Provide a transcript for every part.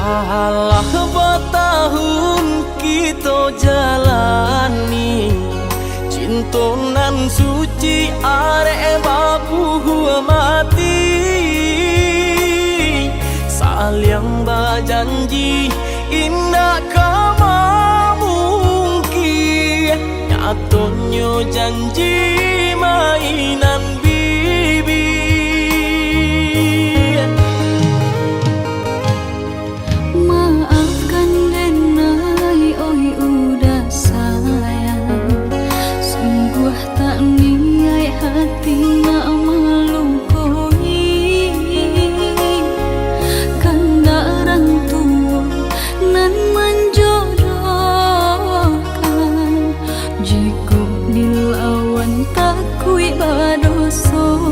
Alah bertahun kita jalani cintonan suci arek babu mati saling berjanji indah kama mungkin nyatonya janji mainan bibi. Maafkan Denai, oi udah sayang, sungguh tak niat hati nak melukoi kandaran tua nan menjodohkan jika dilawan takui badoso.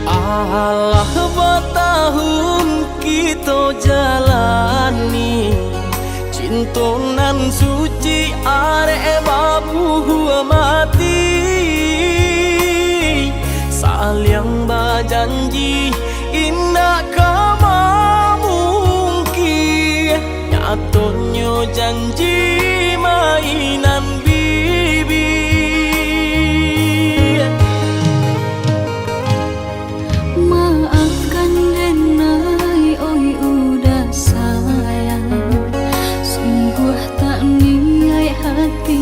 Alah bertahun kita jalani cintonan suci arek babu mati saling berjanji indah kama mungkin nyatonya janji mainan bibi. Maafkan Denai, oi udah sayang, sungguh tak niat hati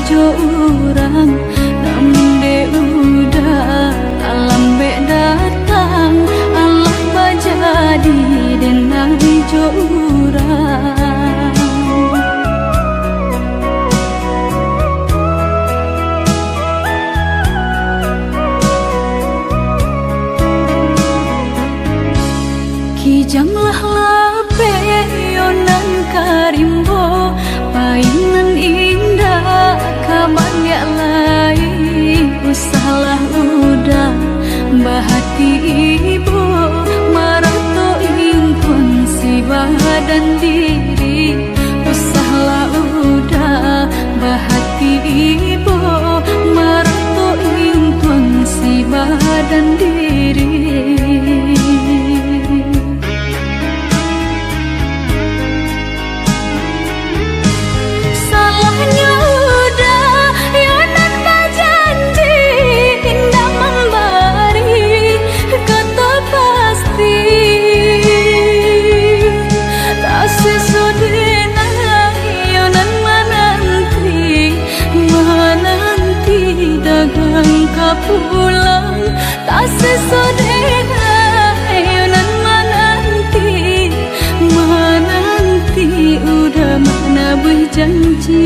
jo urang namun de udah alam be datang Allah bajadi denang jo urang. Kijanglah lape yonan karimbo painan indah kabangya lai usahlah udah bahati ibu marato impun si badan diri usahlah udah bahati ibu marato impun si badan diri. Pulang tak sesodena yonan menanti udah mana berjanji.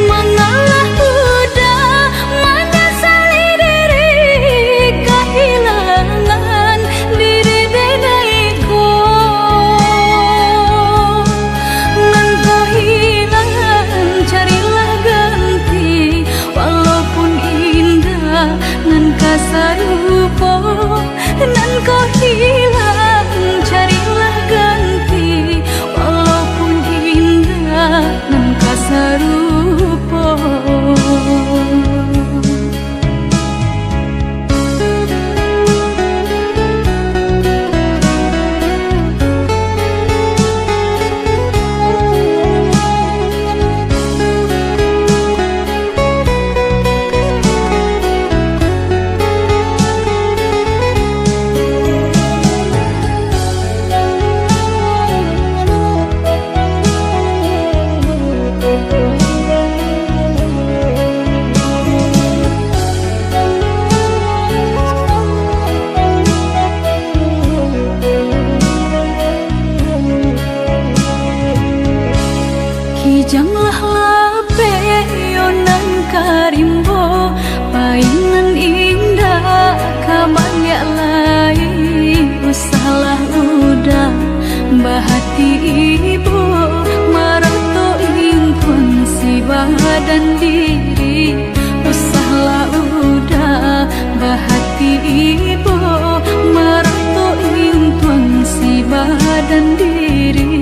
Mengalah udah menyesali diri kehilangan diri denaiku. Sarupo nan kau hilang carilah ganti walaupun indah nan kasarupo. Kijanglah lape yonan karimbo painan indah kabangya lai usahlah udah bahati ibu marato impun si badan diri usahlah udah bahati ibu marato impun si badan diri.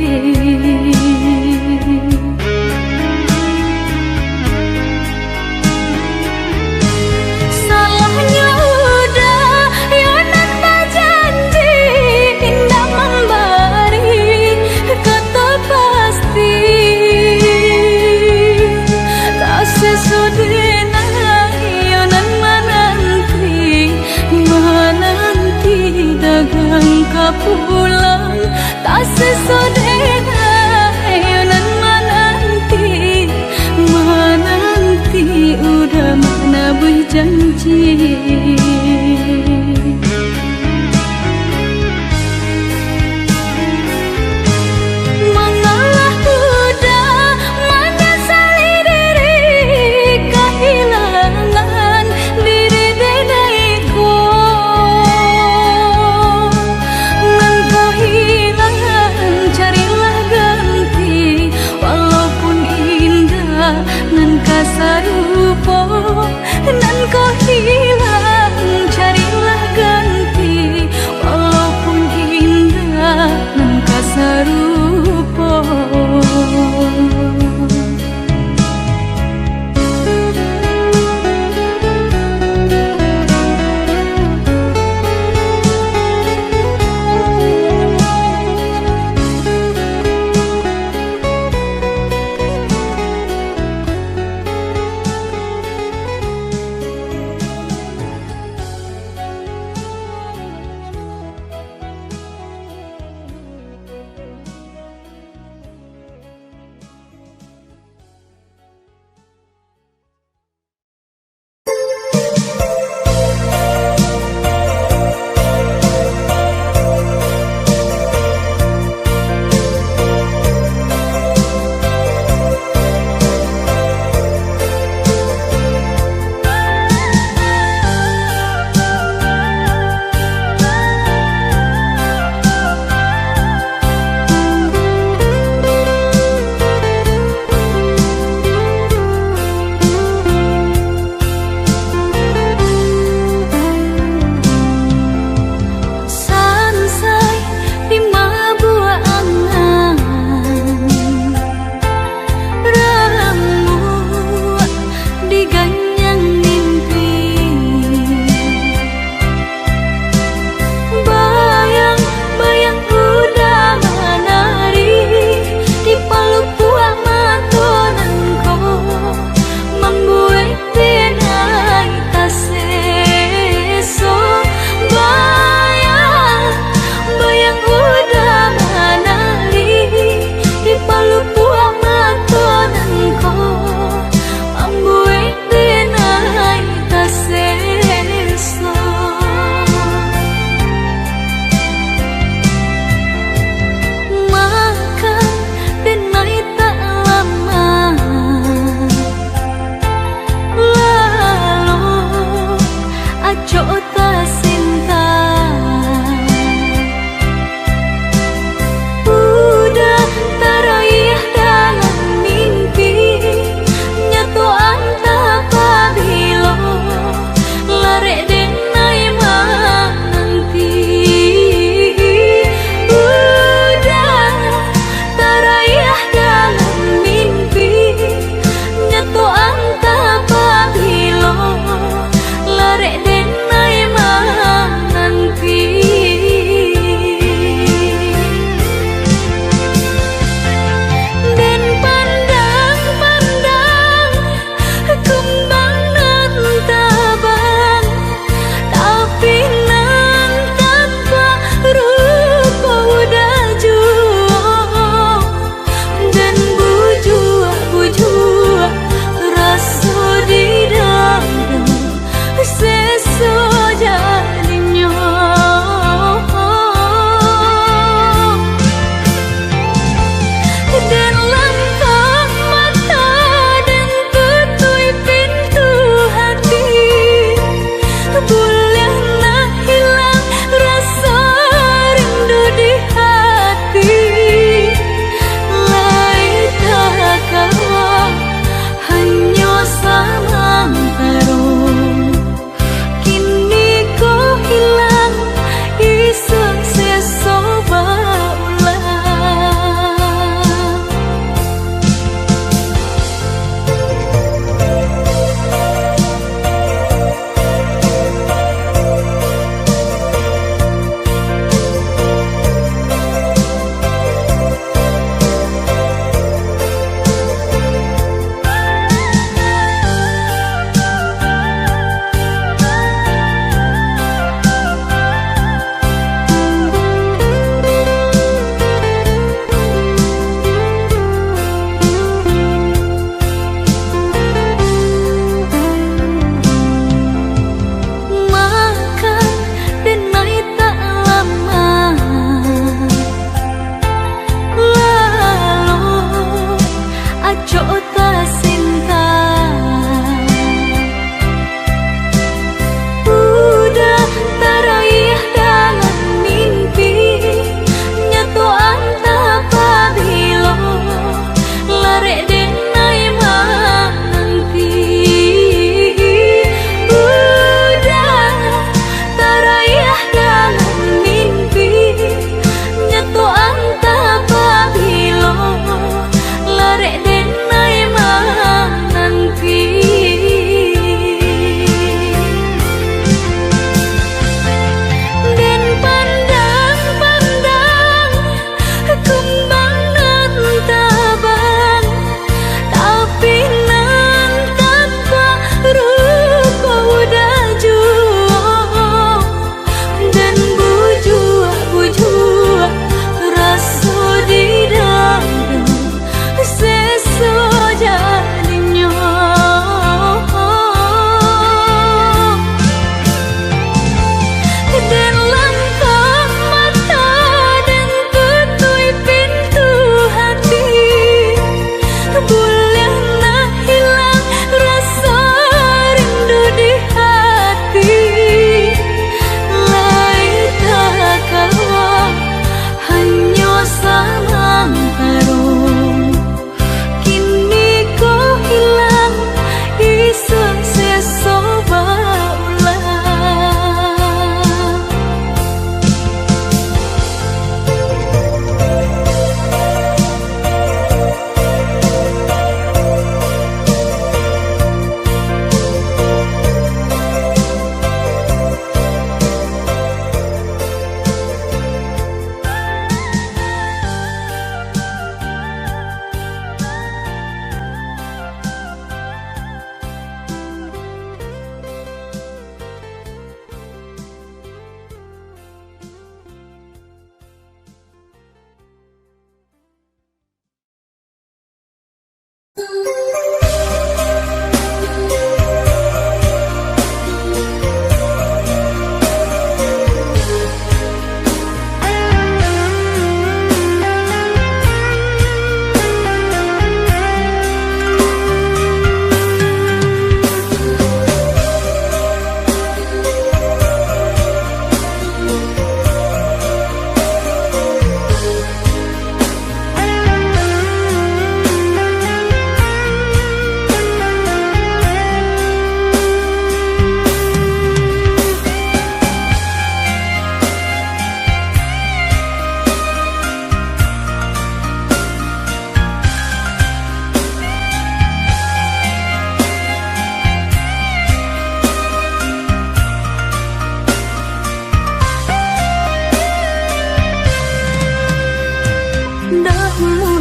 Pulang tak sesodena yonan menanti udah mana berjanji. Mengalah udah menyesali diri kehilangan diri denaiku. Nan kasarupo nan kau hilang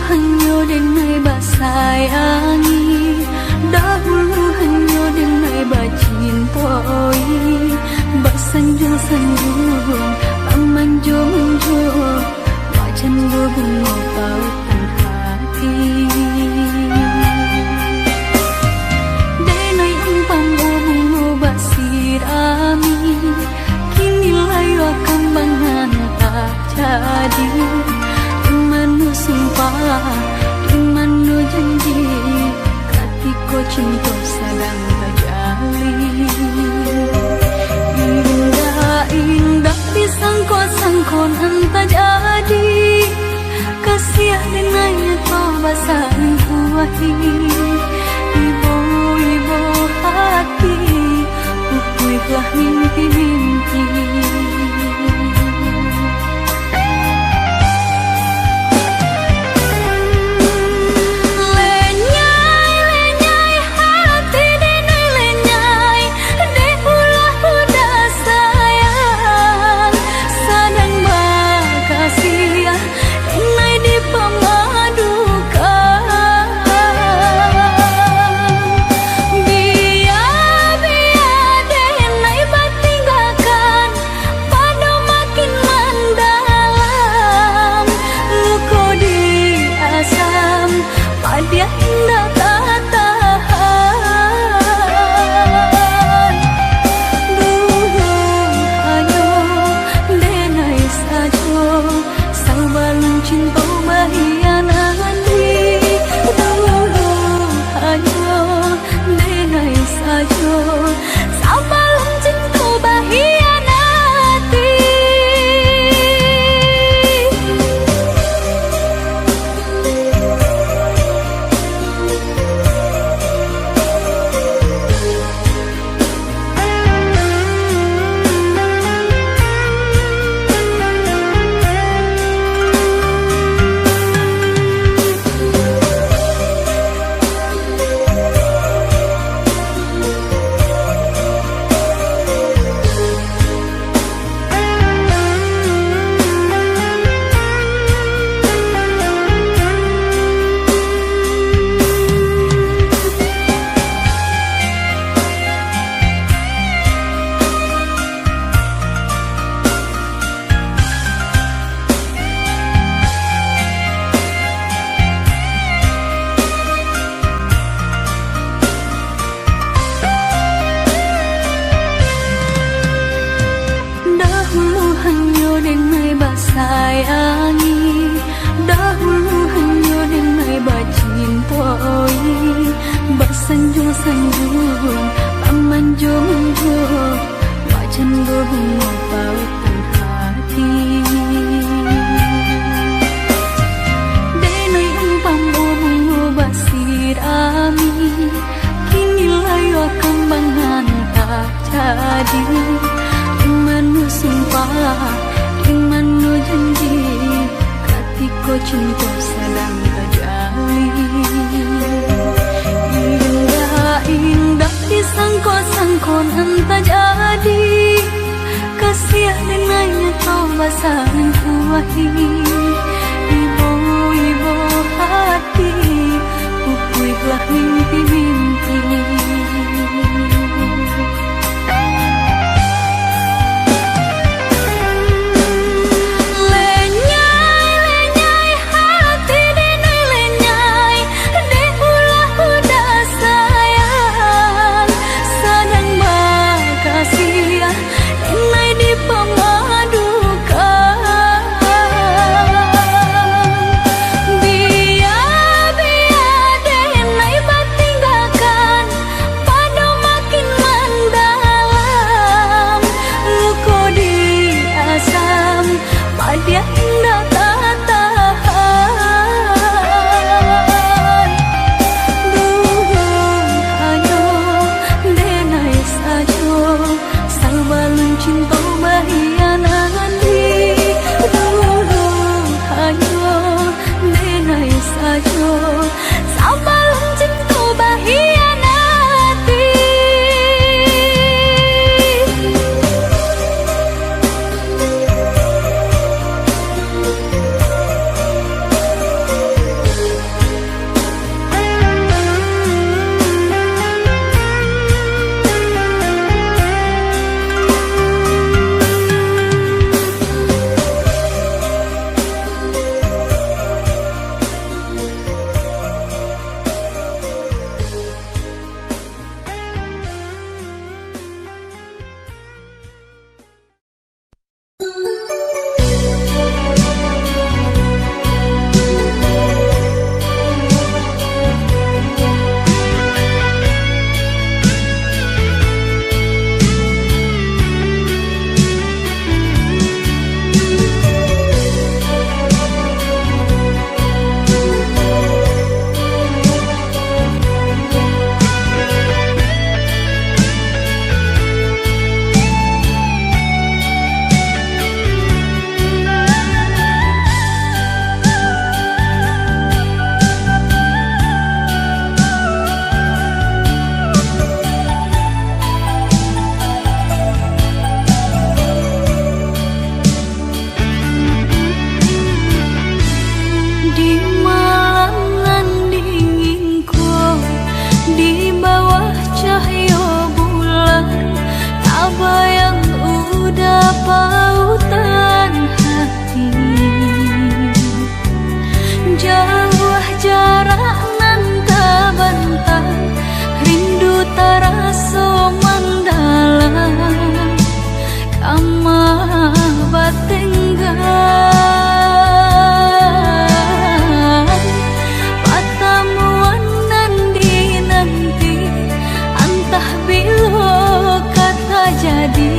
hanya denai basayangi, dahulu hanya denai bacintoi, basanjung-sanjung, pamanjung-manjung, wajan bunga pautan hati. Denai umpam bunga basirami, kini layu kambangan tak jadi. Dimanu sumpah, dimanu janji, katiko cinta sedang terjalin. Indah disangko-sangko entah jadi, kasih dengannya kau basahin kuahi. Ibu-ibu hati, pupuilah mimpi-mimpi. Dia indah tak tahan. Dulu ayo denai sajo, sabalun cinta bahianati. Dulu ayo denai sajo, sabalun cinta bahianati. Denai basayangi, dahulu hanya denai bacintoi, basanjung-sanjung, pamanjung-manjung, wajan bunga pautan hati. Denai umpam bunga basirami, kini layu kambangan tak jadi. Dimanu sumpah, dimanu janji, katiko cinta sedang terjalin. Indah disangko-sangko entah jadi, kasih dengannya kau basahin kuahi. Ibu-ibu hati, pupuilah mimpi-mimpi. Biar denai batinggalkan. jadi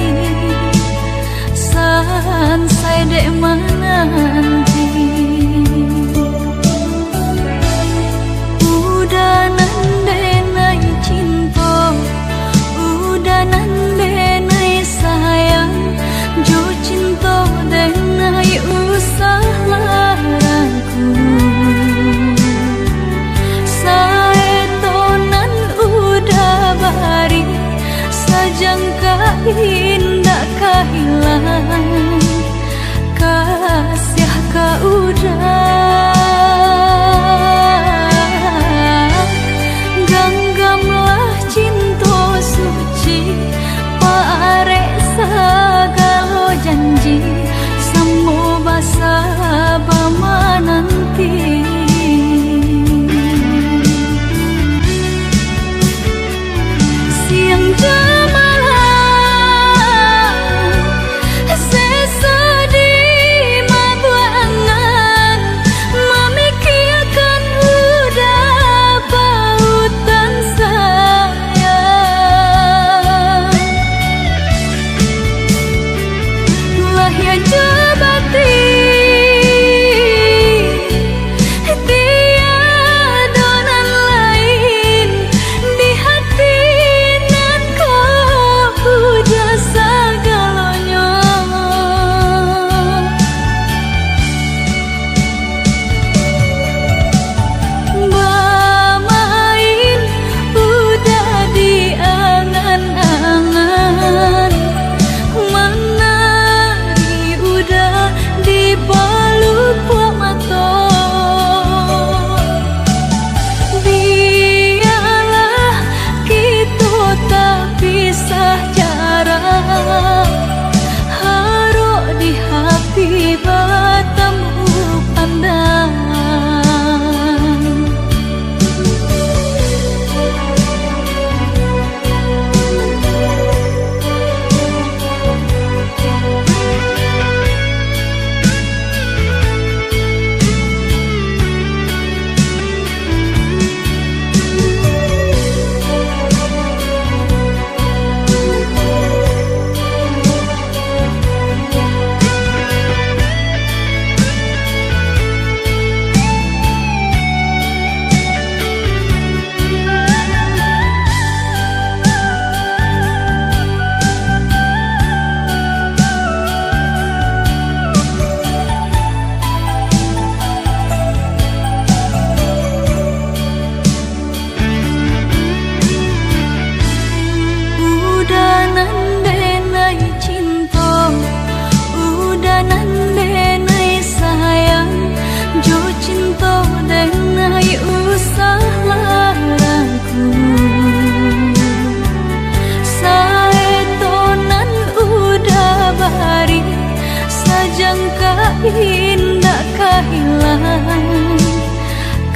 sansai dek menanti. Udah nandenai cinta, udah nandenai sayang, jo cinta denai usah larangku. Saetonan udah bari, sajangka indah kehilangan, kasih ka udah. Ganggamlah cinta suci, parek segala janji, semua basa bama nanti. Siang jemalah sesedih mabuangan, memikirkan udah pautan sayang. Lah ya jabati tiadonan lain di hati nan kau udah segalanya. Bermain udah di angan-angan, menari udah di pelupuk mata. Biarlah kita tak pisah jarak, haruk di hati bertemu pandang. Udah nandenai cinta, udah nandenai sayang, jo cinta denai usah larangku. Saetonan udah bari, sajangka indah kehilangan,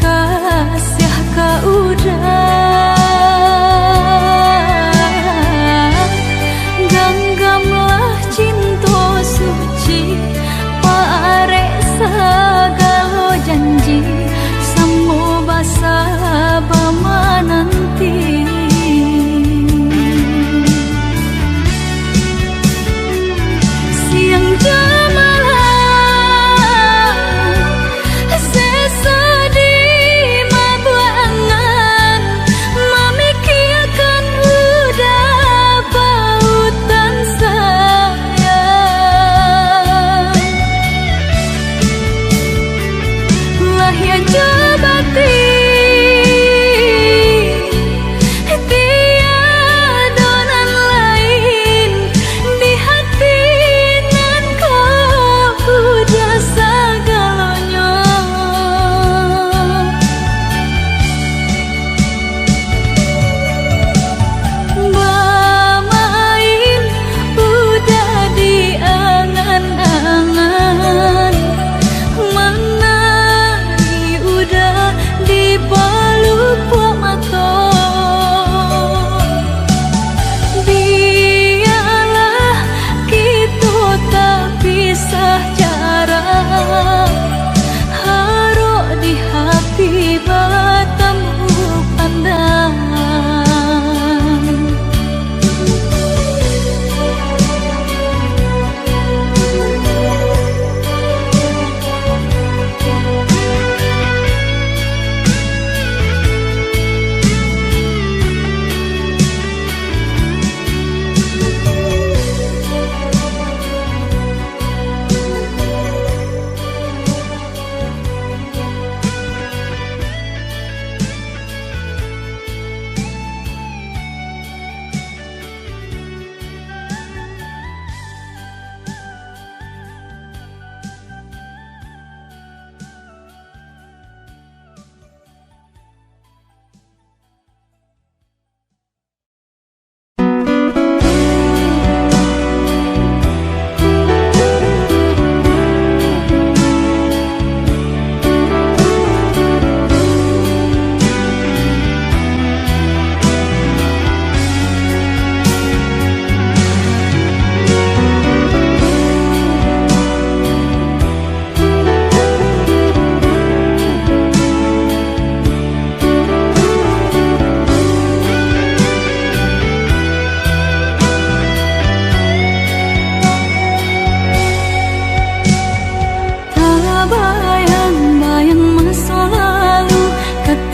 kasih ka udah. Ganggamlah cinta suci, parek segala janji, semua basa bama nanti. Siang jemalah sesedih mabuangan,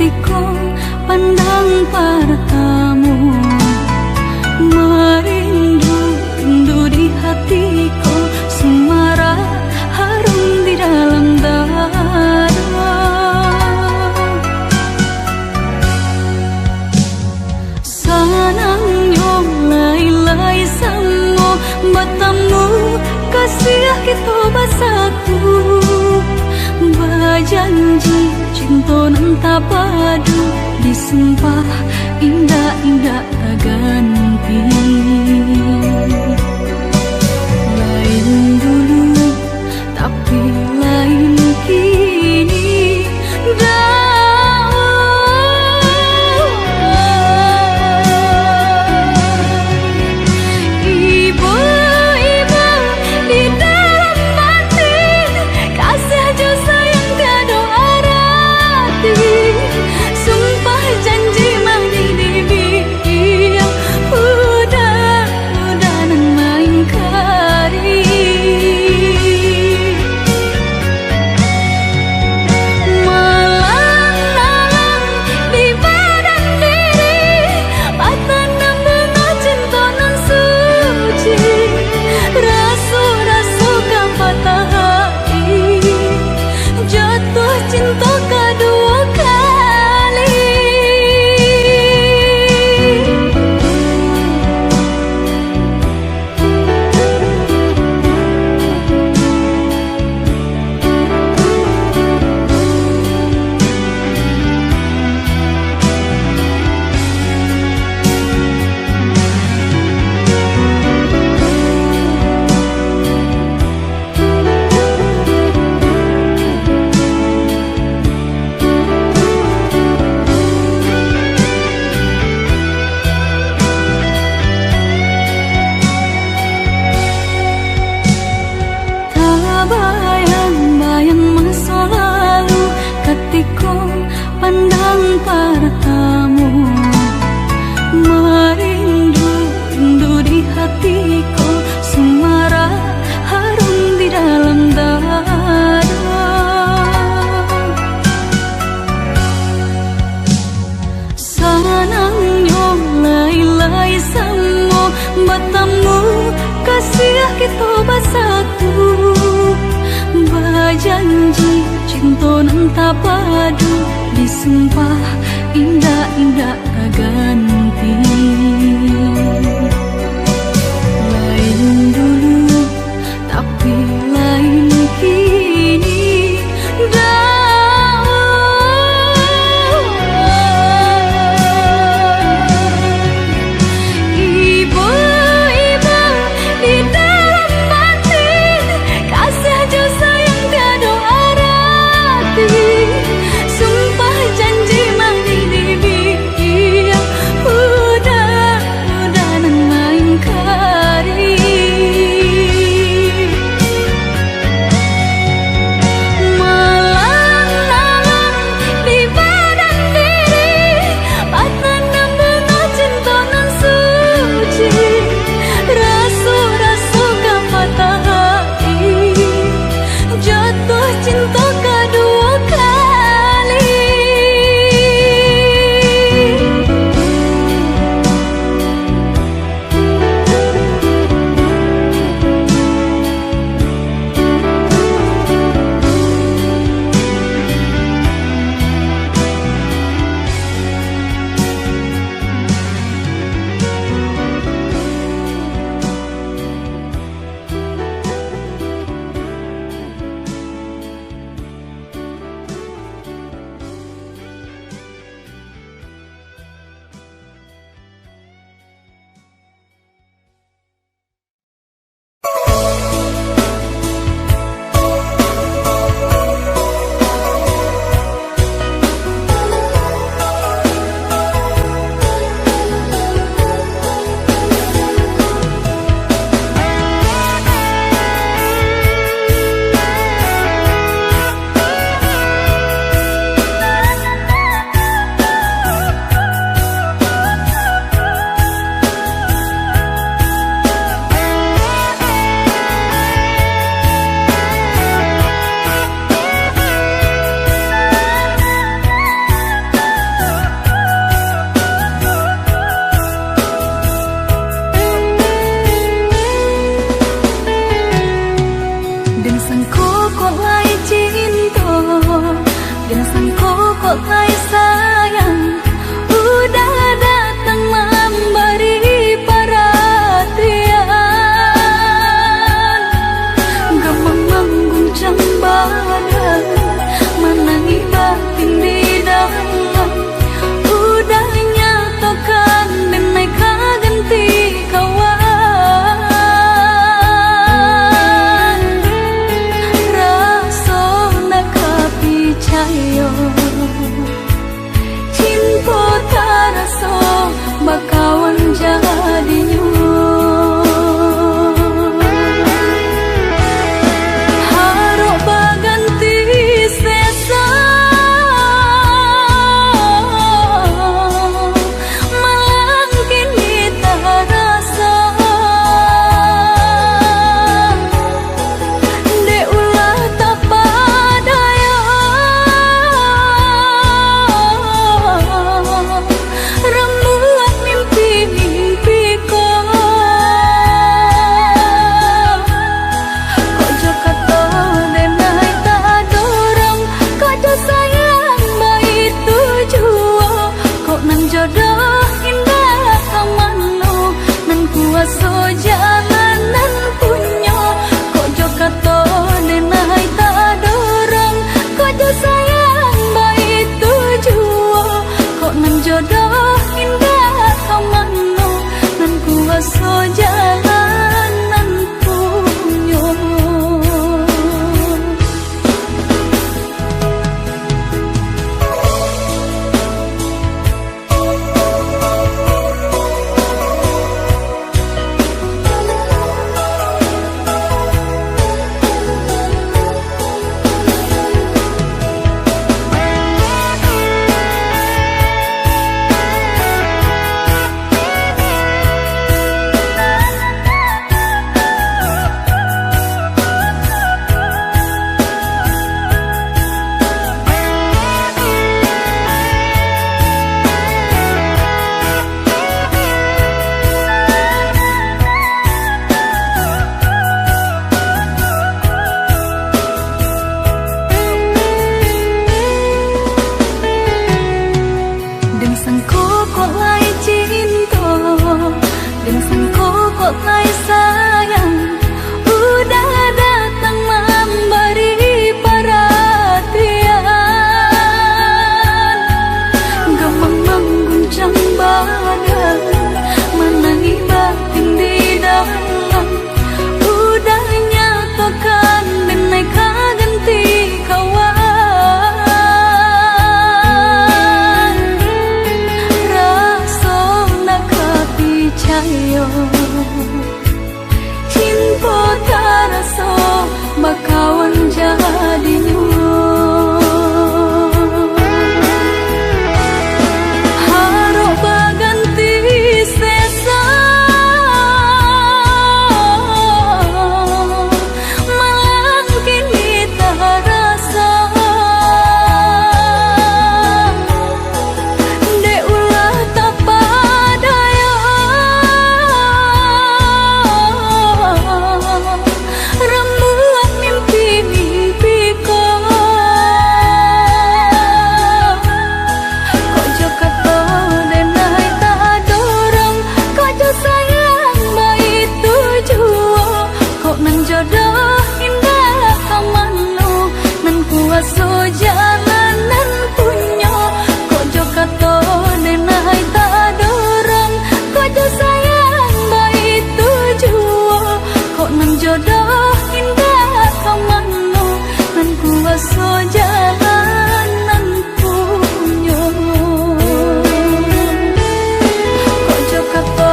ketika pandang partamu, merindu rindu di hatiku, sumara harum di dalam dada. Sanangnya lai-lai samo bertemu, kasih kita bersatu, berjanji cinta nan tak padu, disumpah indah-indah tak ganti. Lain dulu tapi lain kini, pandang partamu, merindu rindu di hatiku, sumara harum di dalam dada. Sanangnya lai-lai samo bertemu, kasih kita bersatu, berjanji cinta nan tak padu, disumpah indah-indah tak ganti. Lain dulu tapi lain kini, ibu-ibu di dalam batin, kasih jo sayang tiada arti, sumpah janji mang di bibir. jodoh indah kamano nan kuaso jalanan punyo kojo kato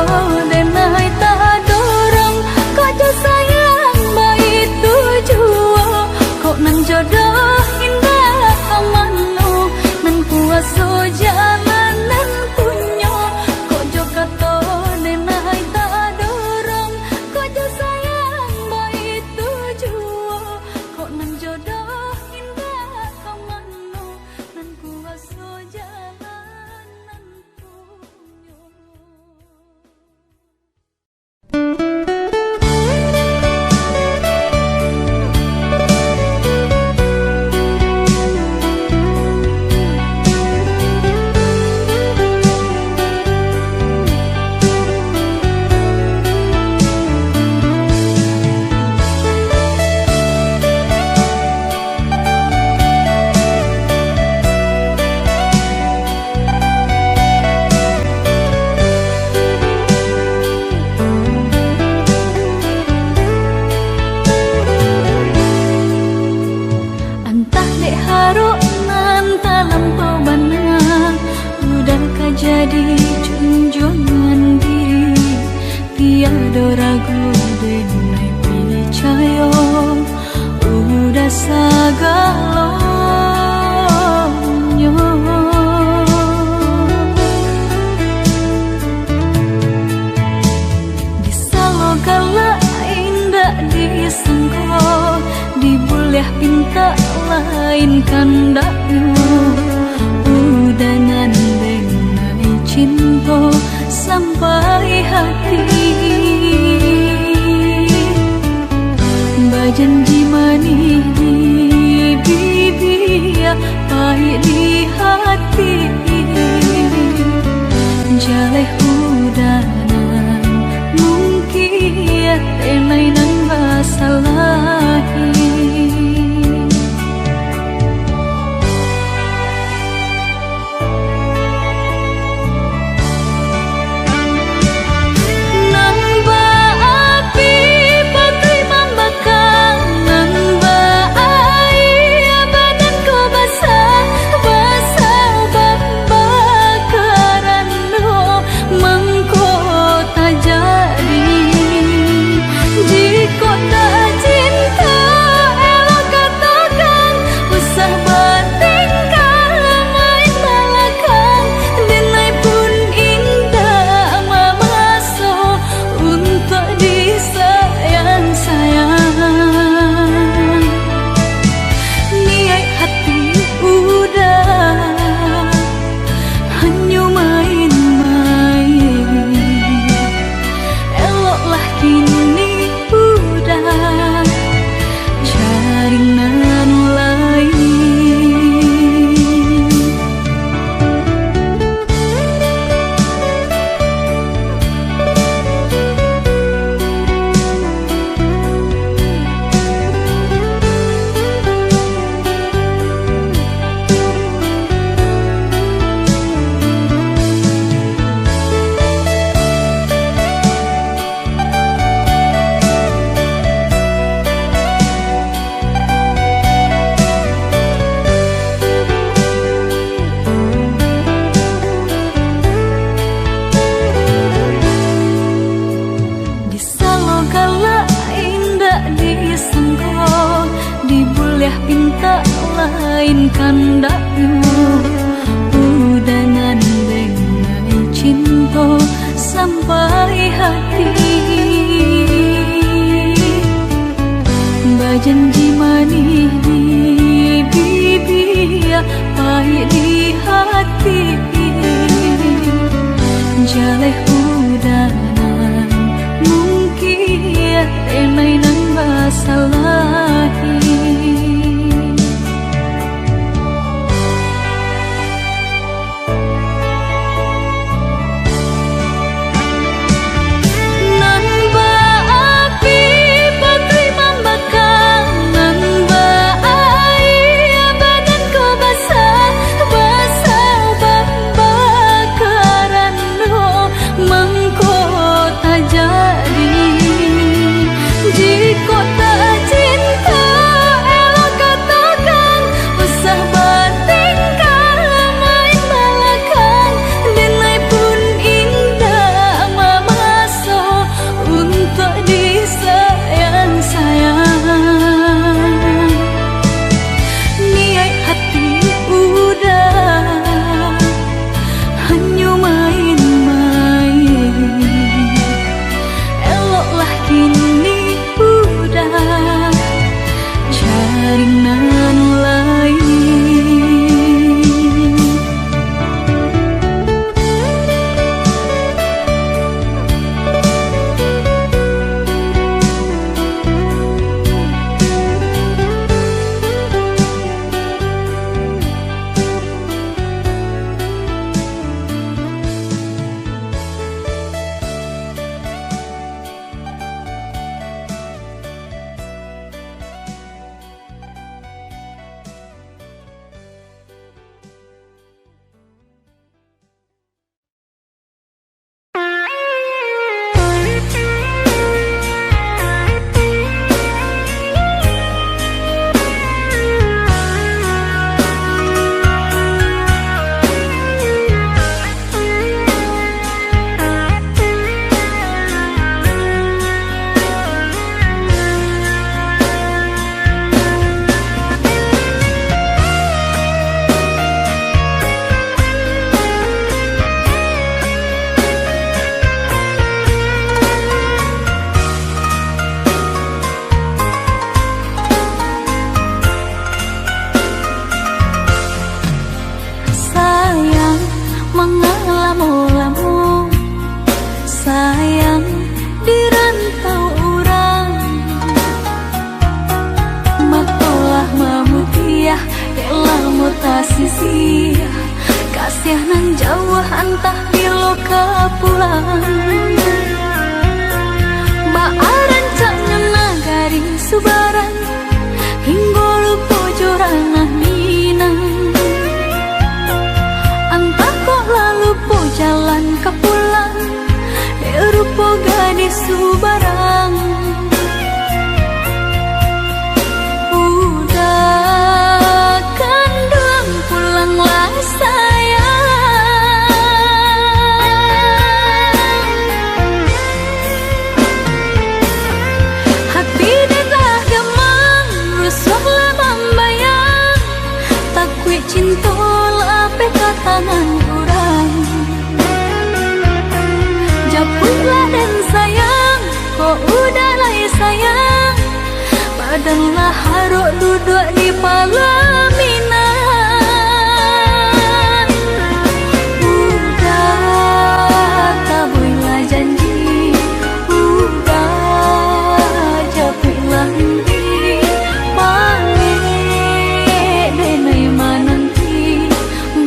denai tak dorong kojo sayang baik tujuo kok nan jodoh indah kamano nan kuaso jalanan punyo kojo kato denai tak dorong kojo sayang baik tujuo kok nan jodoh indah kamano nan kuaso jalanan punyo. Entah dek haruk nan tak lampau banang udah jadi junjungan diri tiada ragu denai percaya udah sagalonyo disaloga indah disangko dibuleh pinta lain kandakmu udangan denai cinta sampai hati bajanji manis di bibir pahit di hati jaleh udanan mungkin tenai nan basalahi pinta lain kandakmu udangan denai cinta sampai hati bajanji manis di bibir pahit di hati jaleh udanan mungkin tenai nan basalahi mangko entah biloka pulang. Baaran caknya nagari subaran hingga lupa joranah minang. Entah kok lalu po jalan ke pulang, rupa gadis subarang. Udah kandang pulanglah sayang. Hati dah gemang, rusuhlah membayang. Takut cinta lape ke tangan orang. Japutlah dan sayang, kok udah lah sayang. Badanlah haruk duduk di pelaminan. Udah tabuilah janji, udah japuilah nanti. Pamit denai mananti,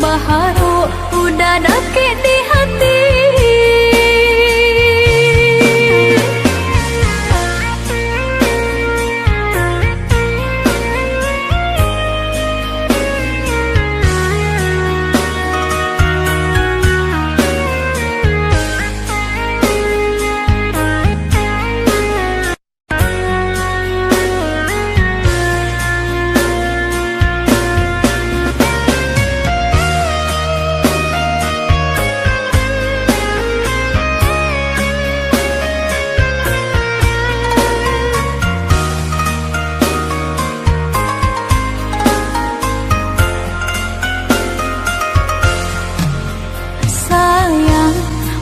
baharu udah dakit di hati.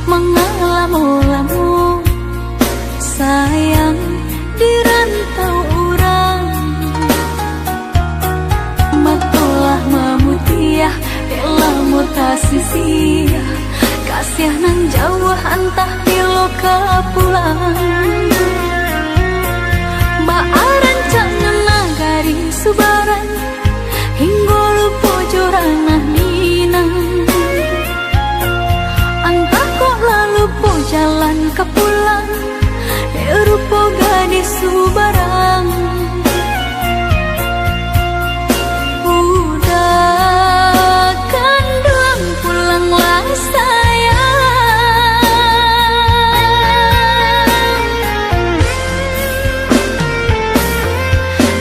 Mengalamu-lamu sayang di rantau orang. Matulah memutiah elah mutasi sia. Kasih nan jauh entah biloka pulang. Baaran caknya nagari subaran hingga lupa joranah minang. Lupa jalan ke pulang, rupa gadis subarang. Udah kandang pulanglah sayang.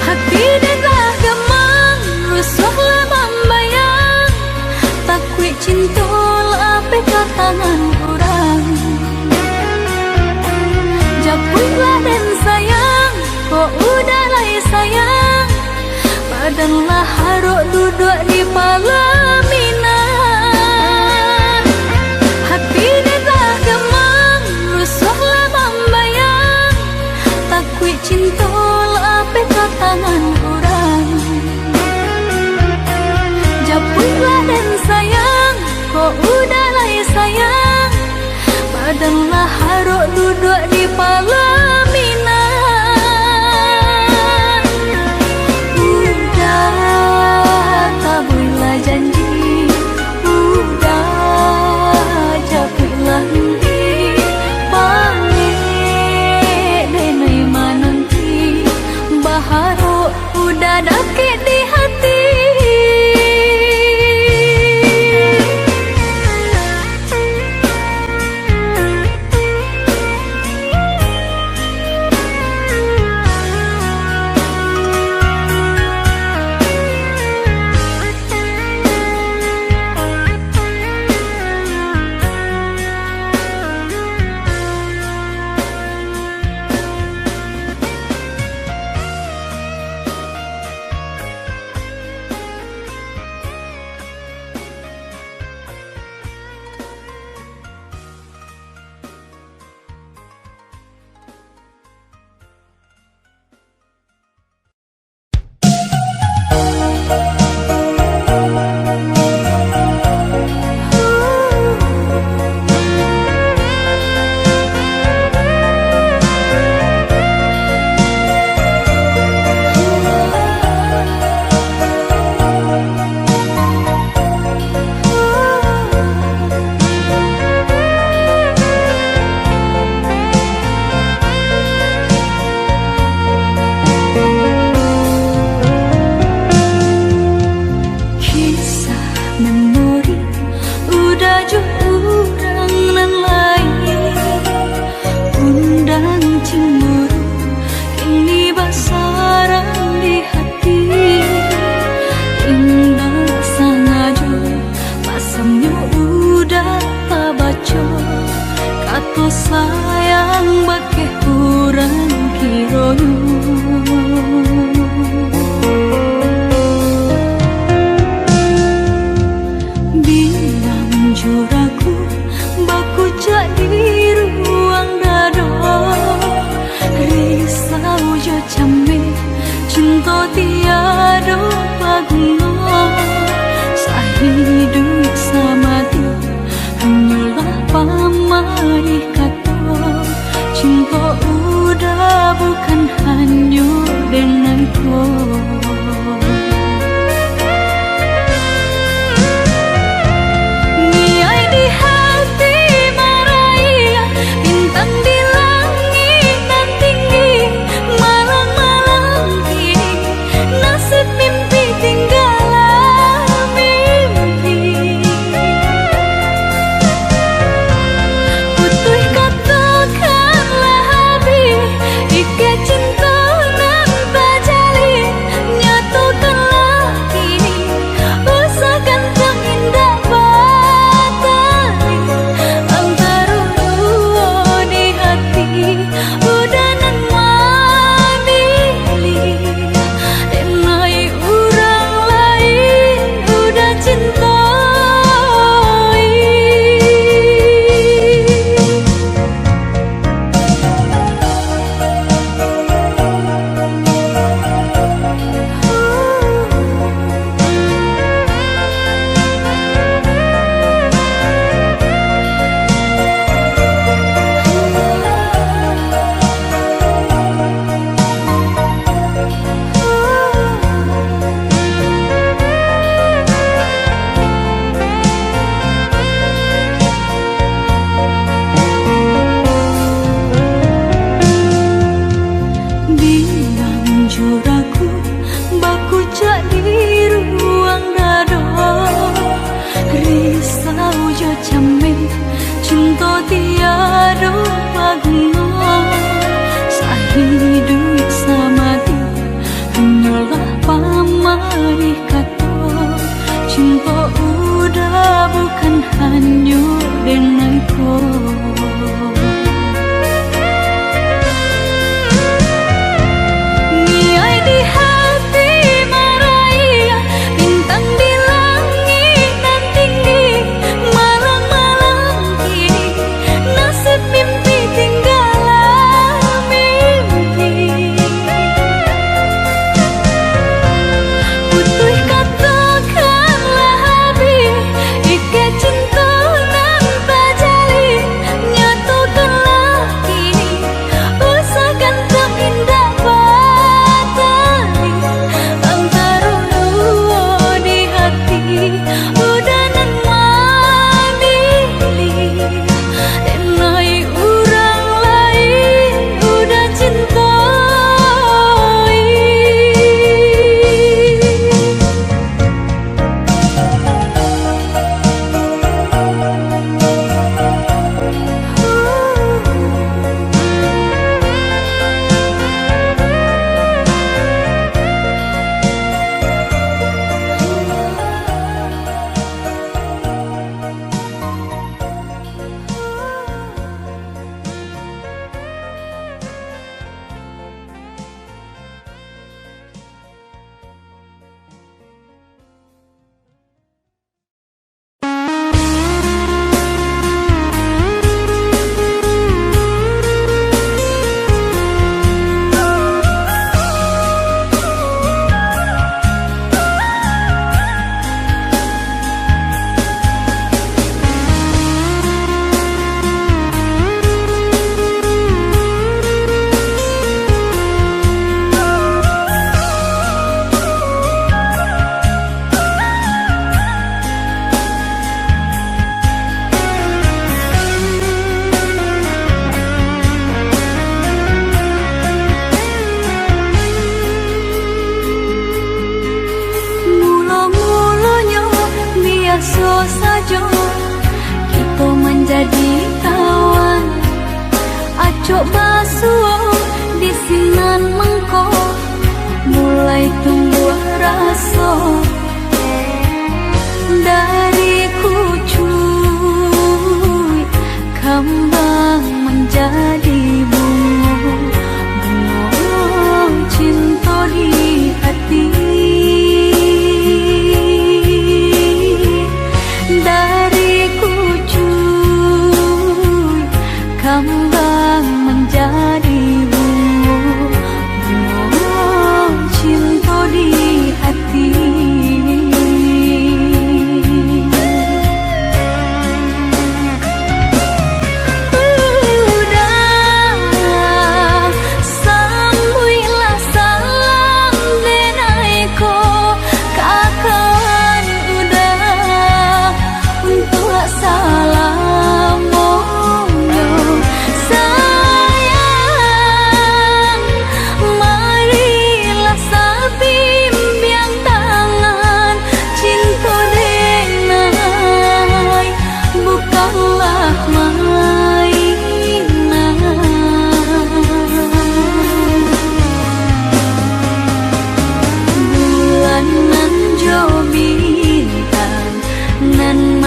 Hati dah gemang, rusuhlah membayang. Takut cinta lape ke tangan orang. Japutlah dan sayang, kok udah lah sayang. Badanlah haruk duduk di pelaminan. Hati dah gemang, rusuhlah membayang. Takut cinta lape ke tangan orang. Japutlah dan sayang, kok udah lah sayang. Badanlah haruk duduk di pelaminan. Udah tabuilah janji, udah japuilah nanti. Pamit denai mananti, sayang bakeh urang kiroyu. Bilang juraku baku cak di ruang dado, risau jo came cinta tiada pagungo, sahidup samati hanyalah pamai kata, cinta udah bukan hanya denganku. Niai di hati maraya, bintang di langit nan tinggi, malam-malam ini nasib mimpi tinggalan mimpi. Putuh katakanlah habis, ike cinta nan bajali, nyatakanlah kini usahakan indah batali. Antara dua di hati udah nan mamili, denai urang lain udah cintai. Bilang juraku baku cak di ruang dado, risau jo came cinta tiada pagungo, sahidup samati hanyalah pamai kata, cinta udah bukan hanya denganku. Niai di hati maraya, bintang di langit nan tinggi, malam-malam ini nasib mimpi tinggalan mimpi. Putuh katakanlah habis, ike cinta nan bajali, nyatakanlah kini usahakan indah batali. Antara dua di hati udah nan mamili, denai urang lain udah cintai. biasa saja kita menjadi kawan. Acok basuh di sinan mengko mulai tumbuh rasa dari kucuy kembang menjadi bunga cinta di hati. Dari kucuy kembang menjadi bunga cinta di hati.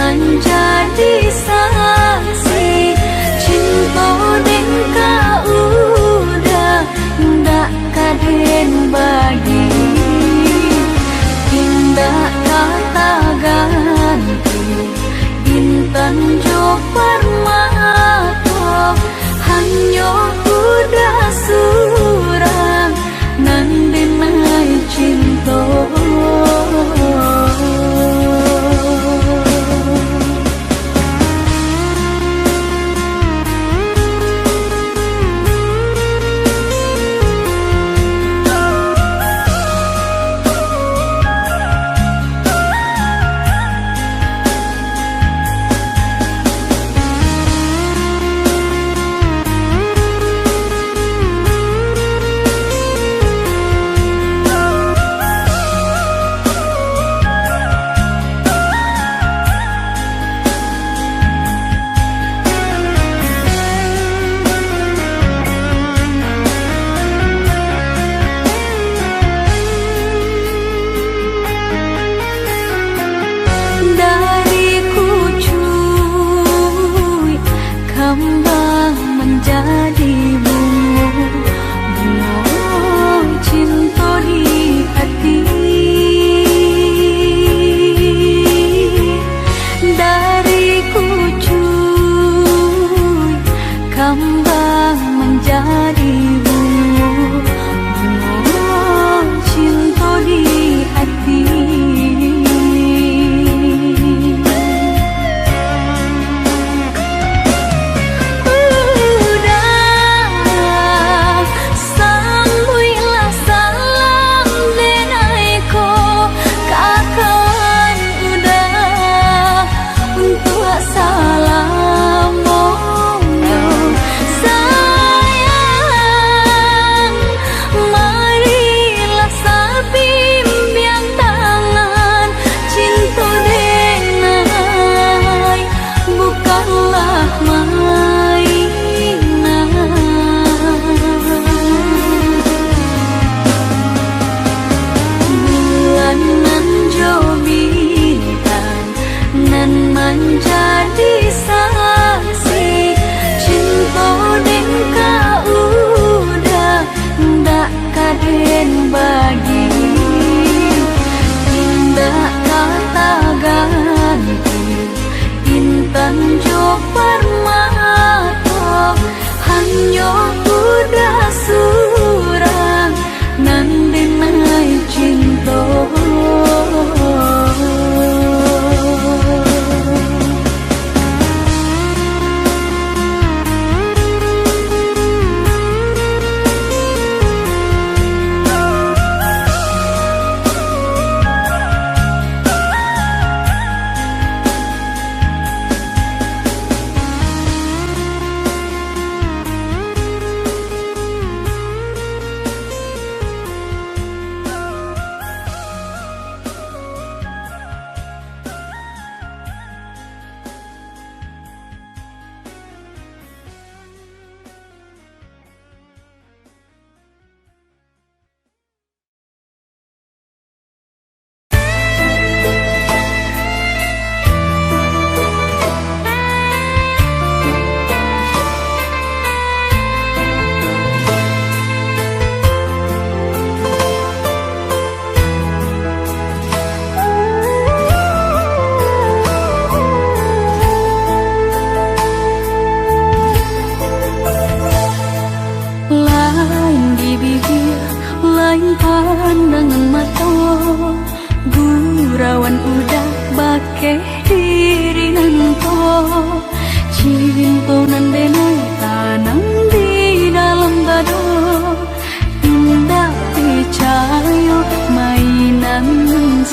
Menjadi saksi cinta den kaudah ndak kaden bagi indah kata ganti intan jo permata hanya udah surang nan denai cinta. Kembang menjadi bunga cinta di hati. Dari kucuy kembang menjadi bunga cinta di hati. Menjadi saksi cinta den kaudah ndak kaden bagi indah kata ganti intan jo permata hanya udah surang nan denai cinta.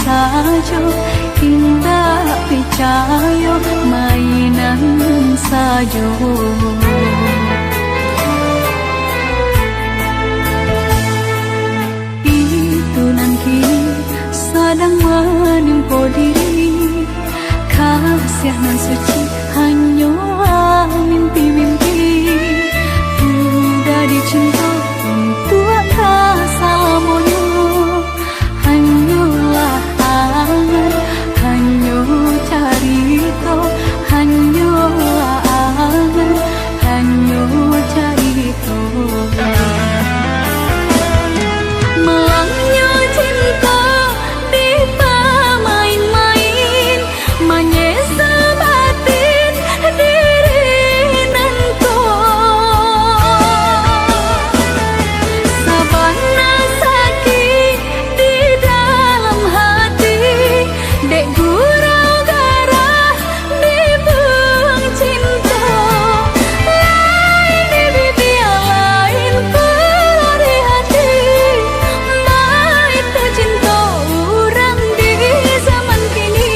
saja indah percaya mainan saja. Itu nanti sedang menimpa diri, kasih nan suci hanya mimpi-mimpi. Udah dicinta untuk selamanya, hanyalah angan, hanya cerita, hanyalah angan, hanya cerita. Melangnya cinta di pemain-main, menyesa batin diri nanto. Sabana sakit di dalam hati, dek gurau garah di buang cinta. Lain di bibir lain pelari hati, baik tercinta orang di zaman kini.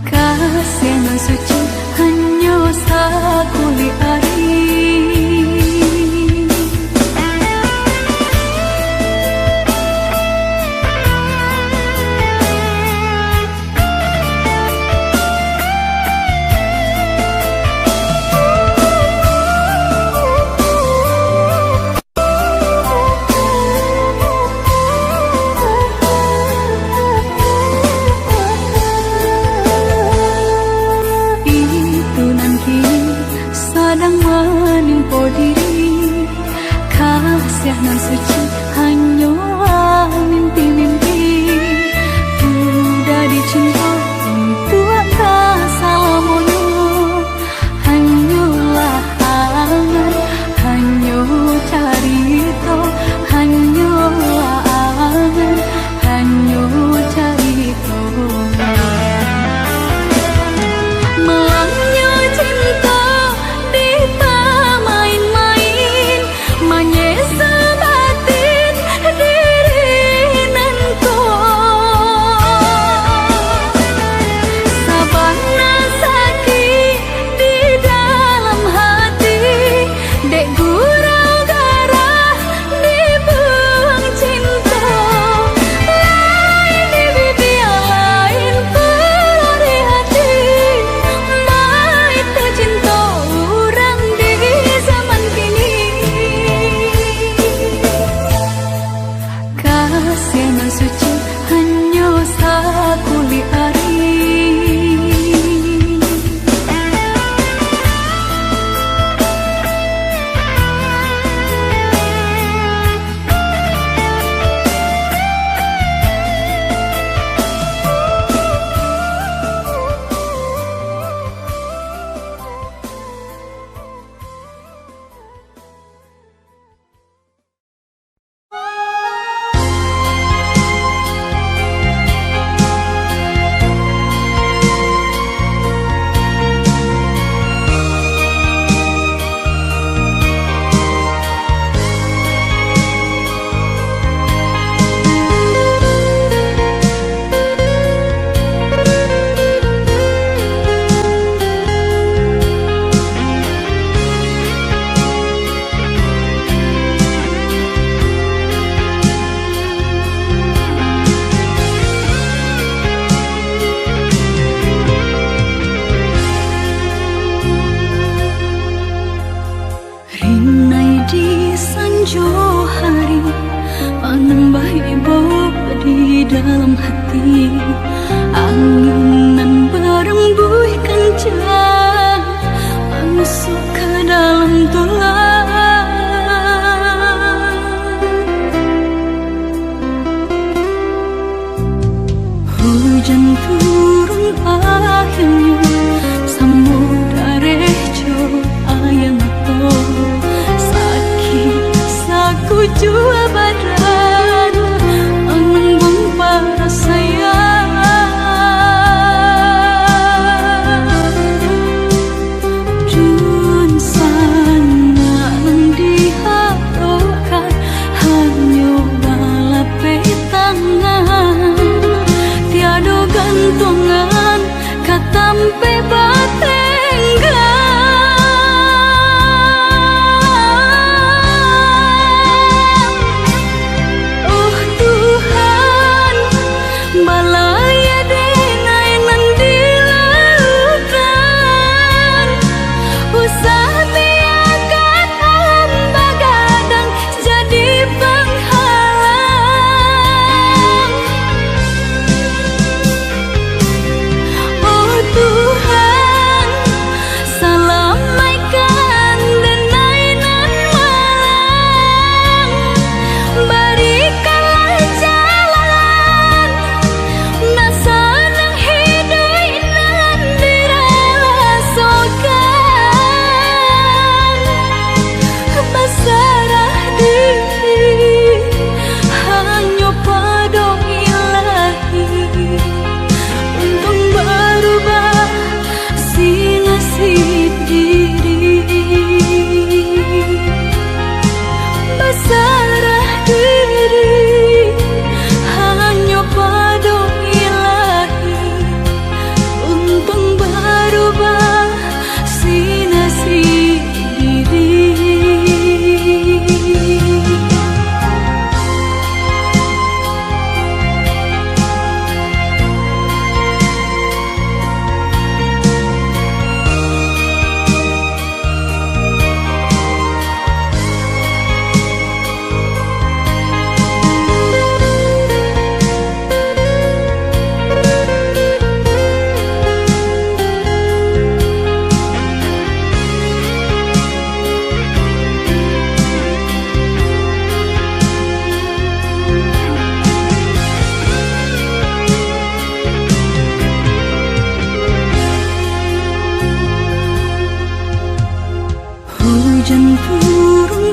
Kasih nan suci hanya sakuli ari. Itu nanti sedang menimpa diri, kasih nan suci hanya mimpi-mimpi. Udah dicinta untuk selamanya, hanyalah angan, hanya cerita, hanyalah angan, hanya cerita. Melangnya cinta di pemain-main, menyesa batin diri nanto. Sabana sakit di dalam hati, dek gurau garah di buang cinta. Lain di bibir lain pelari hati, baik tercinta orang di zaman kini. Kasih nan suci hanya sakuli ari. Rinai di sanjo hari, panembah ibu di dalam hati. Anginan berembus kencang, masuk ke dalam tulang. Hujan turun akhirnya, samudra rejo ayang to. Sakit saku jua badan, anggung para sayang. Jun sana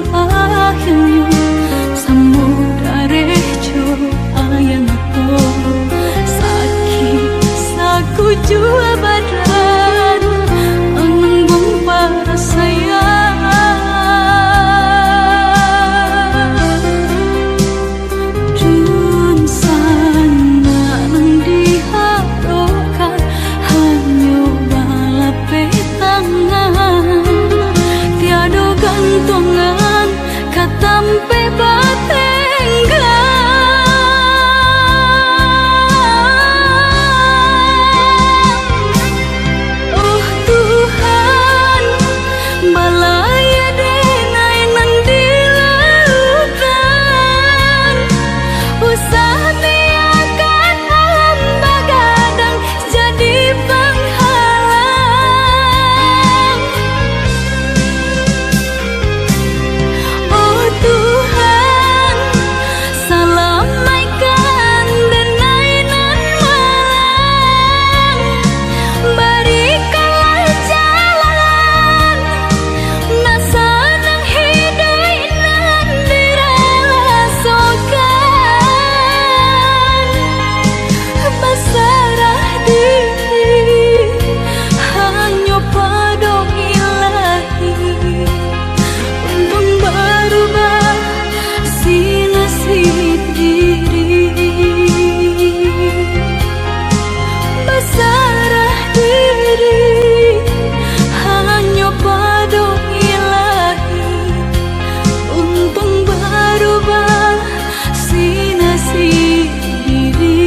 akhirnya samudra rejo ayang aku sakit saku jua badan menunggu para sayang dun sana nang diharokan hanya balape tangan tiada gantungan katampe batenggan oh Tuhan balaya denai nang dilalukan usah biarkan hamba gadang jadi penghalang oh Tuhan salamaikan denai nan malang berikanlah jalan nasa nang hidai nan direlasokan basarah diri hanya pada ilahi untuk berubah si nasib diri basarah diri hanya pada ilahi untuk berubah si nasib diri.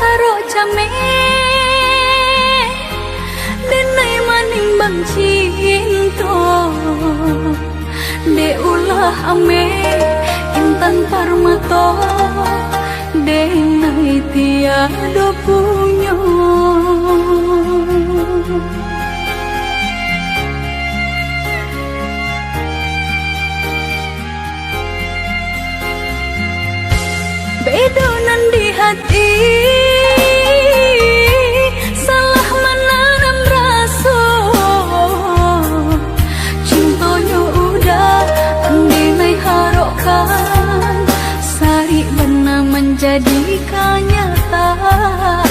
Haro jame denai maning bang cinta de ulah ame intan parmato denai tiada punya bedonan di hati salah menanam rasa cintonya udah andai harokan sari benar menjadi kenyataan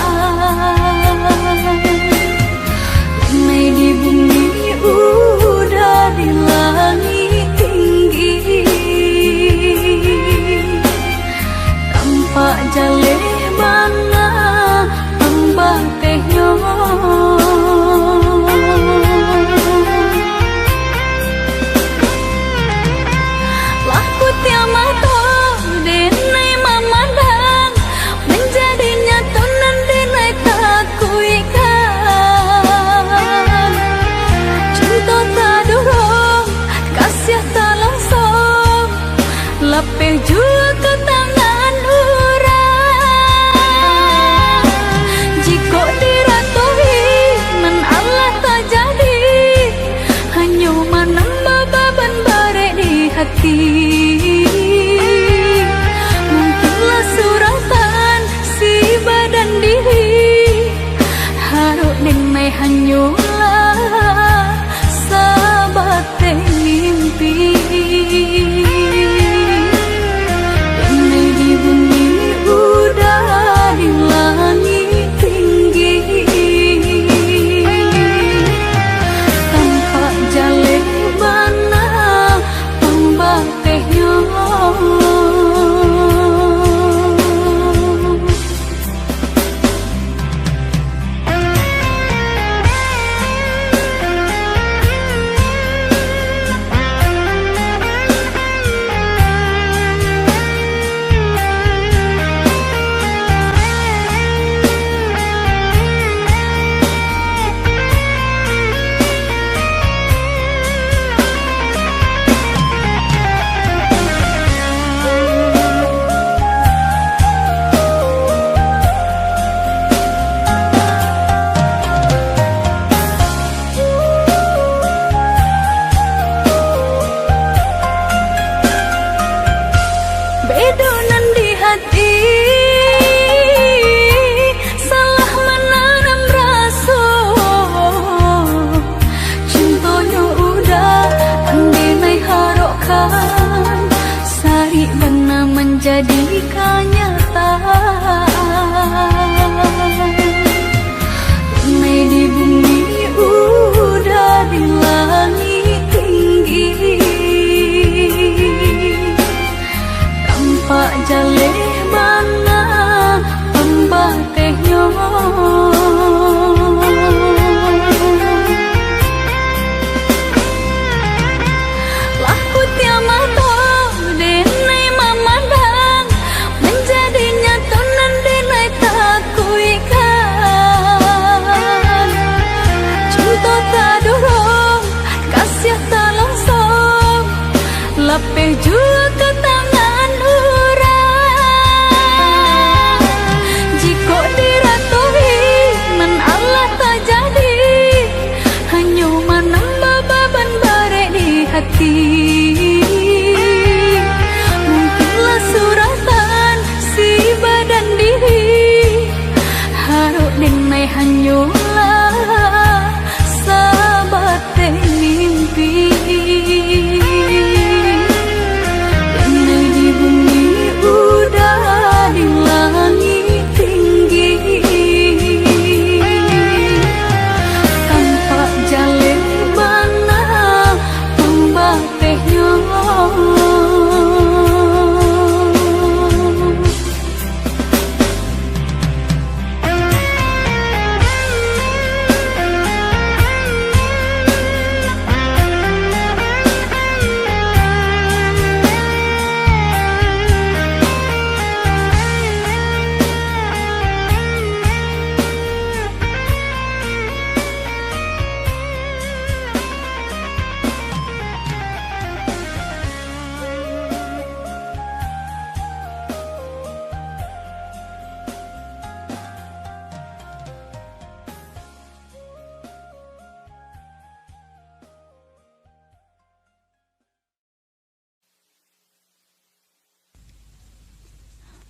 nai di bumi udah di langit tinggi Pak jaleh bana tambah tehnya laku tiamato denai mamandang menjadi nyata nan denai takuikan cinta tak dorong kasih tak langsung lapeh jua ke tangan orang jika diratuhi nan Allah tak jadi hanya menambah beban barek di hati mungkinlah suratan si badan diri haruk denai hanya kabeh jua ke tangan urang. Jika diratuhi men Allah tak jadi, hanya menambah beban barek di hati. Mungkinlah suratan si badan diri, haruk denai hanyalah sahabat mimpi. Denai di bumi udah di langit tinggi, tanpa jalin bana pembatehnya.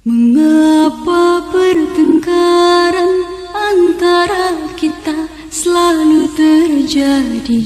Mengapa pertengkaran antara kita selalu terjadi?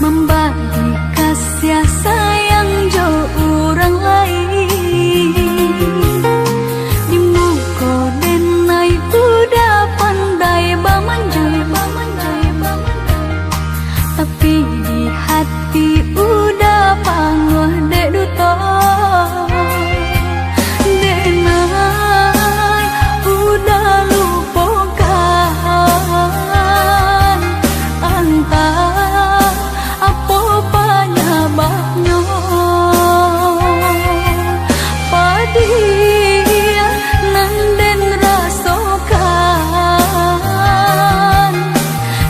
membagi kasih sayang jo orang lain. Di muka denai udah pandai bamanjai, tapi di hati udah panguh dek duto. Denai udah lupakan antara apa penyebabnya. Padia nanden rasakan,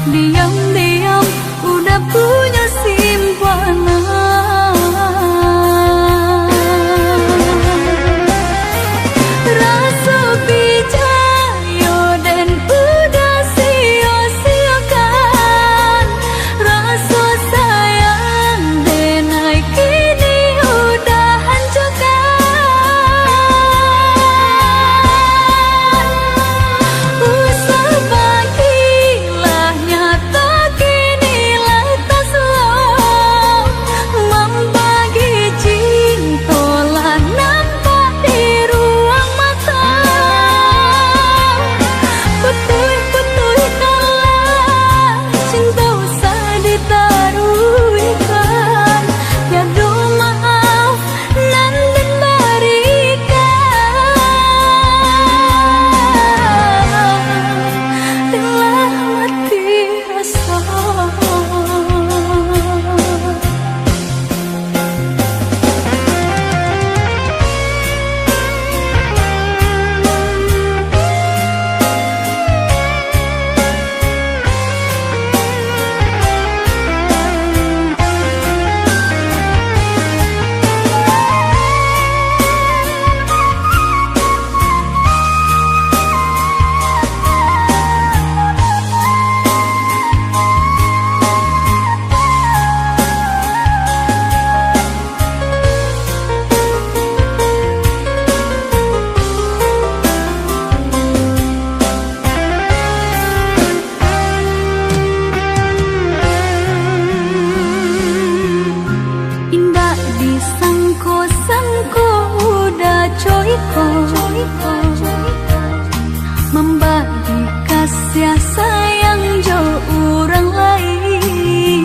diam-diam udah punya simpanan. Rasa pijayo dan udah sia-siakan, rasa sayang denai kini udah hancurkan. Usah bagilah nyata kinilah tak slow, membagi cinta lah nampak di ruang mata. Putui kalah cinta usah ditaruhkan, tiada maaf nan dan berikan, telah mati rasa. Indah disangko-sangko udah coiko, membagi kasih sayang jo orang lain.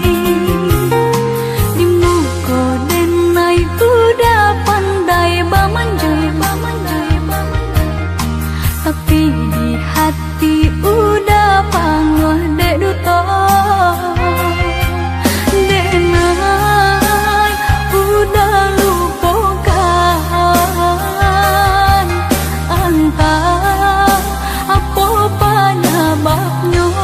Di muka denai udah pandai bamanjai, tapi di hati udah panguh dek duto. Denai udah lupakan antara apa penyebabnya.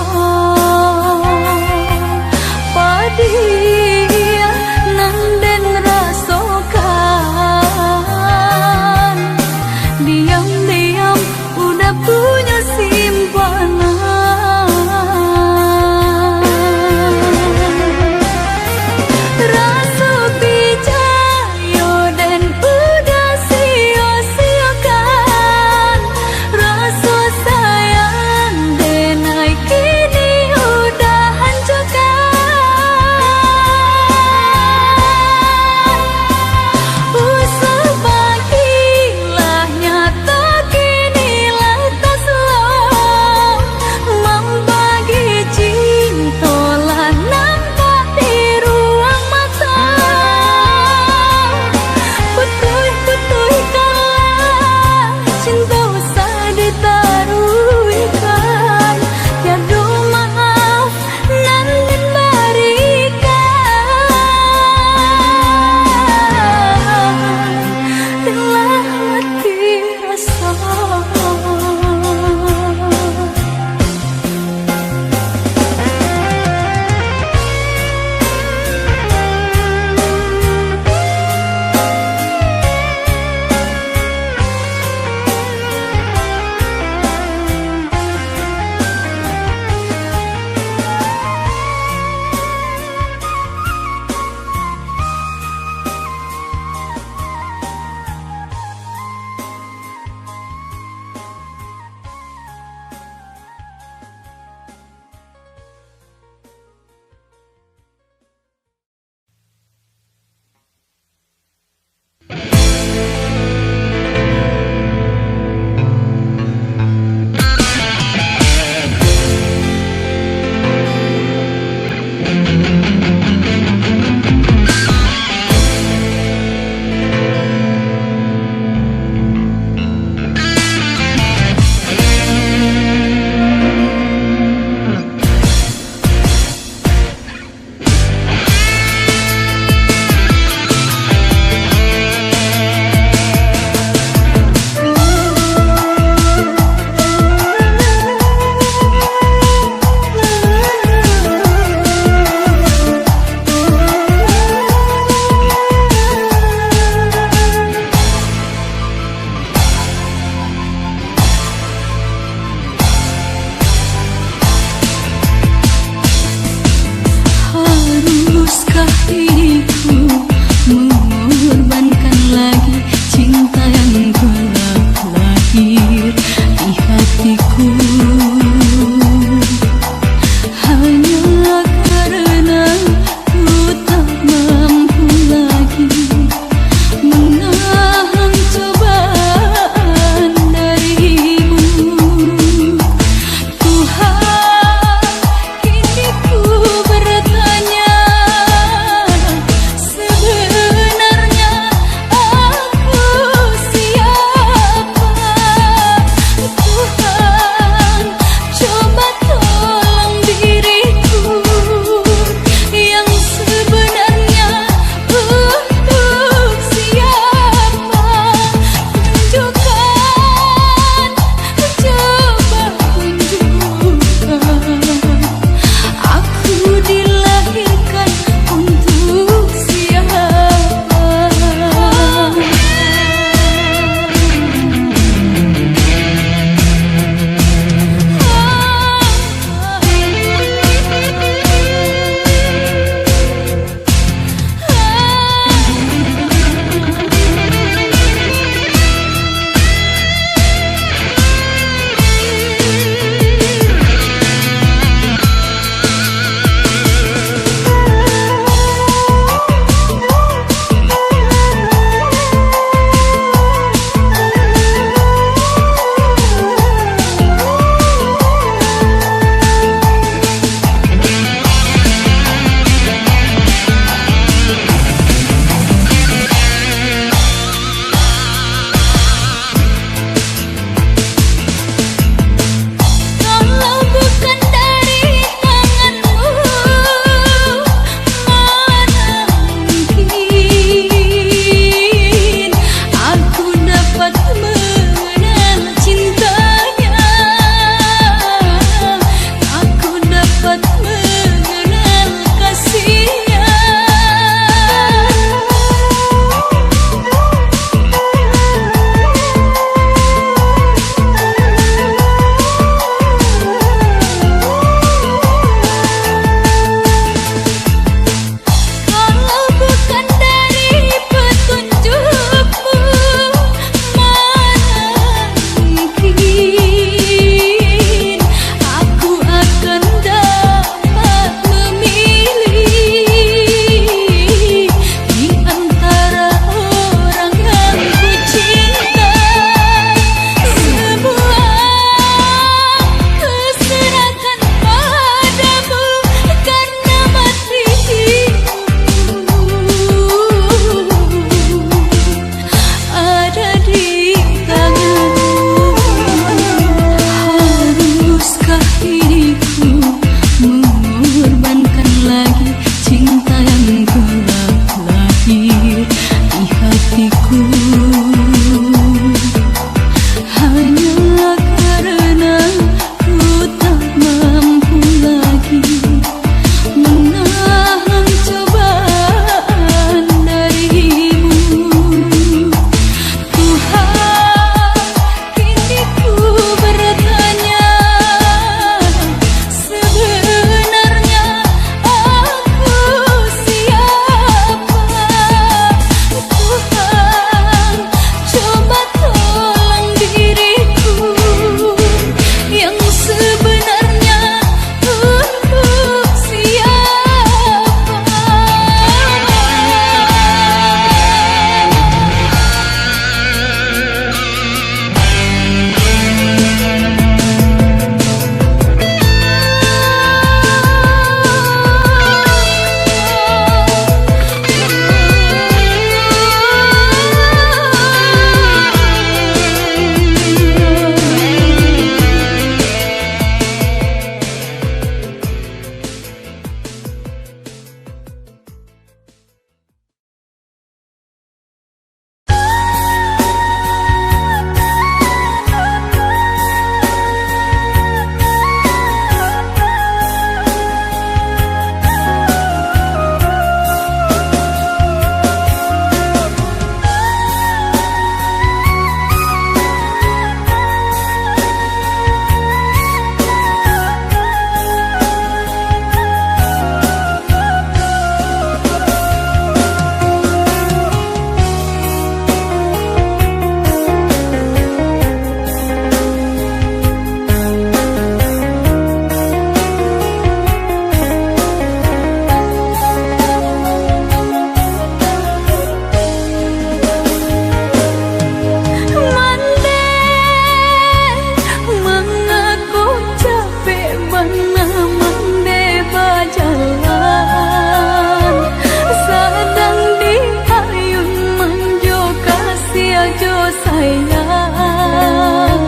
sayang.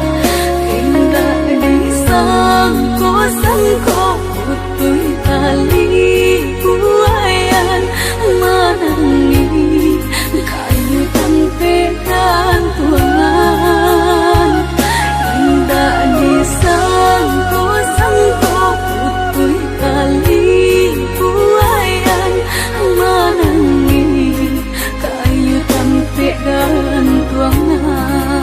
Indah disangko-sangko putui tali buayan menangi kayu tempe dan tuangan. Indah disangko-sangko putui tali buayan menangi kayu tempe dan tuangan.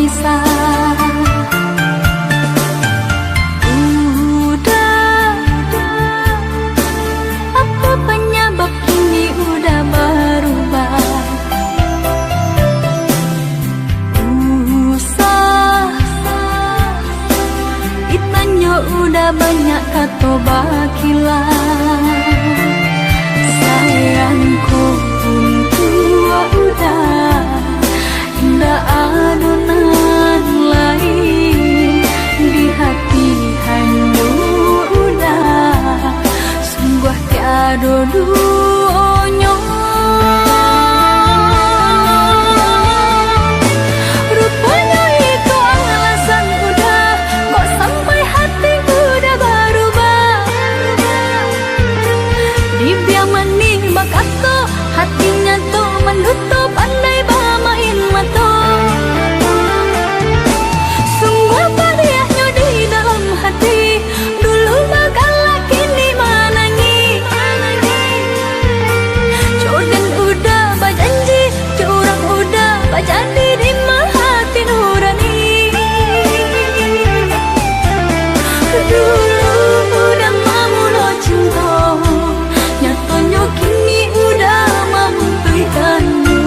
pisah. Udah, apa penyebab kini udah berubah? Usah ditanya udah banyak kata bakilah. Sayangku tua udah, indah adonan lain di hati hanya udah, sungguh tiada duanya. Rupanya itu alasan udah, kok sampai hati udah berubah. Dibiamani bakato, hatinya tuh menutup andai bermain mata. Sungguh padiahnya di dalam hati, dulu bakalah kini menangi. Jodan udah berjanji, curang udah berjadi di hati nurani. Dulu udah mau lo cinta, nyatanya kini udah membutuhkanmu.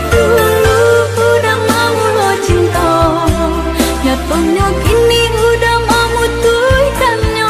Dulu udah mau lo cinta, nyatanya kini udah membutuhkannya.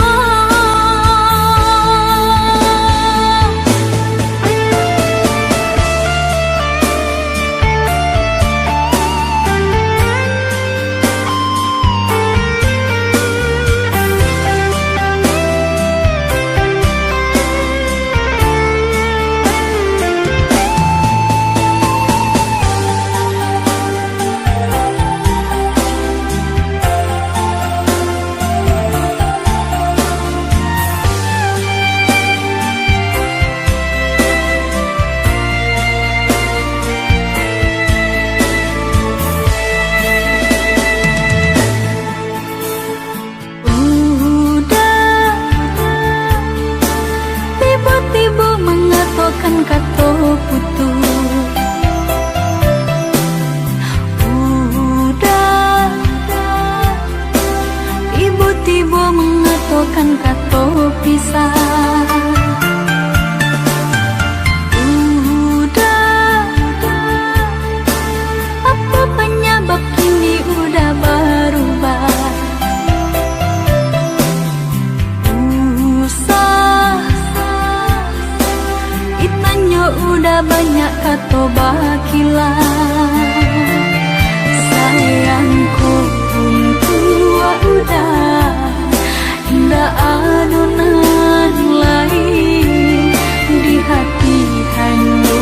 Tiba-tiba mengatakan kata putus. Udah, tiba-tiba mengatakan kata pisah. Udah, apa penyebab kini udah berubah? Udah banyak kata bakilah. Sayangku tua udah, indah adonan lain di hati hanya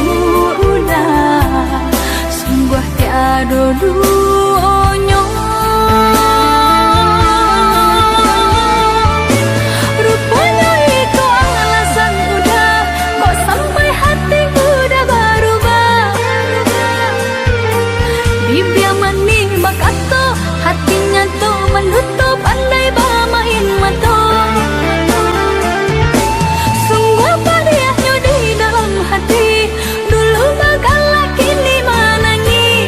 udah, sungguh tiada duanya. Rupanya itu alasan udah, kok sampai hati udah berubah. Dibiamani bakato, hatinya tuh menutup andai bermain mata. Sungguh padiahnya di dalam hati, dulu bakalah kini menangi.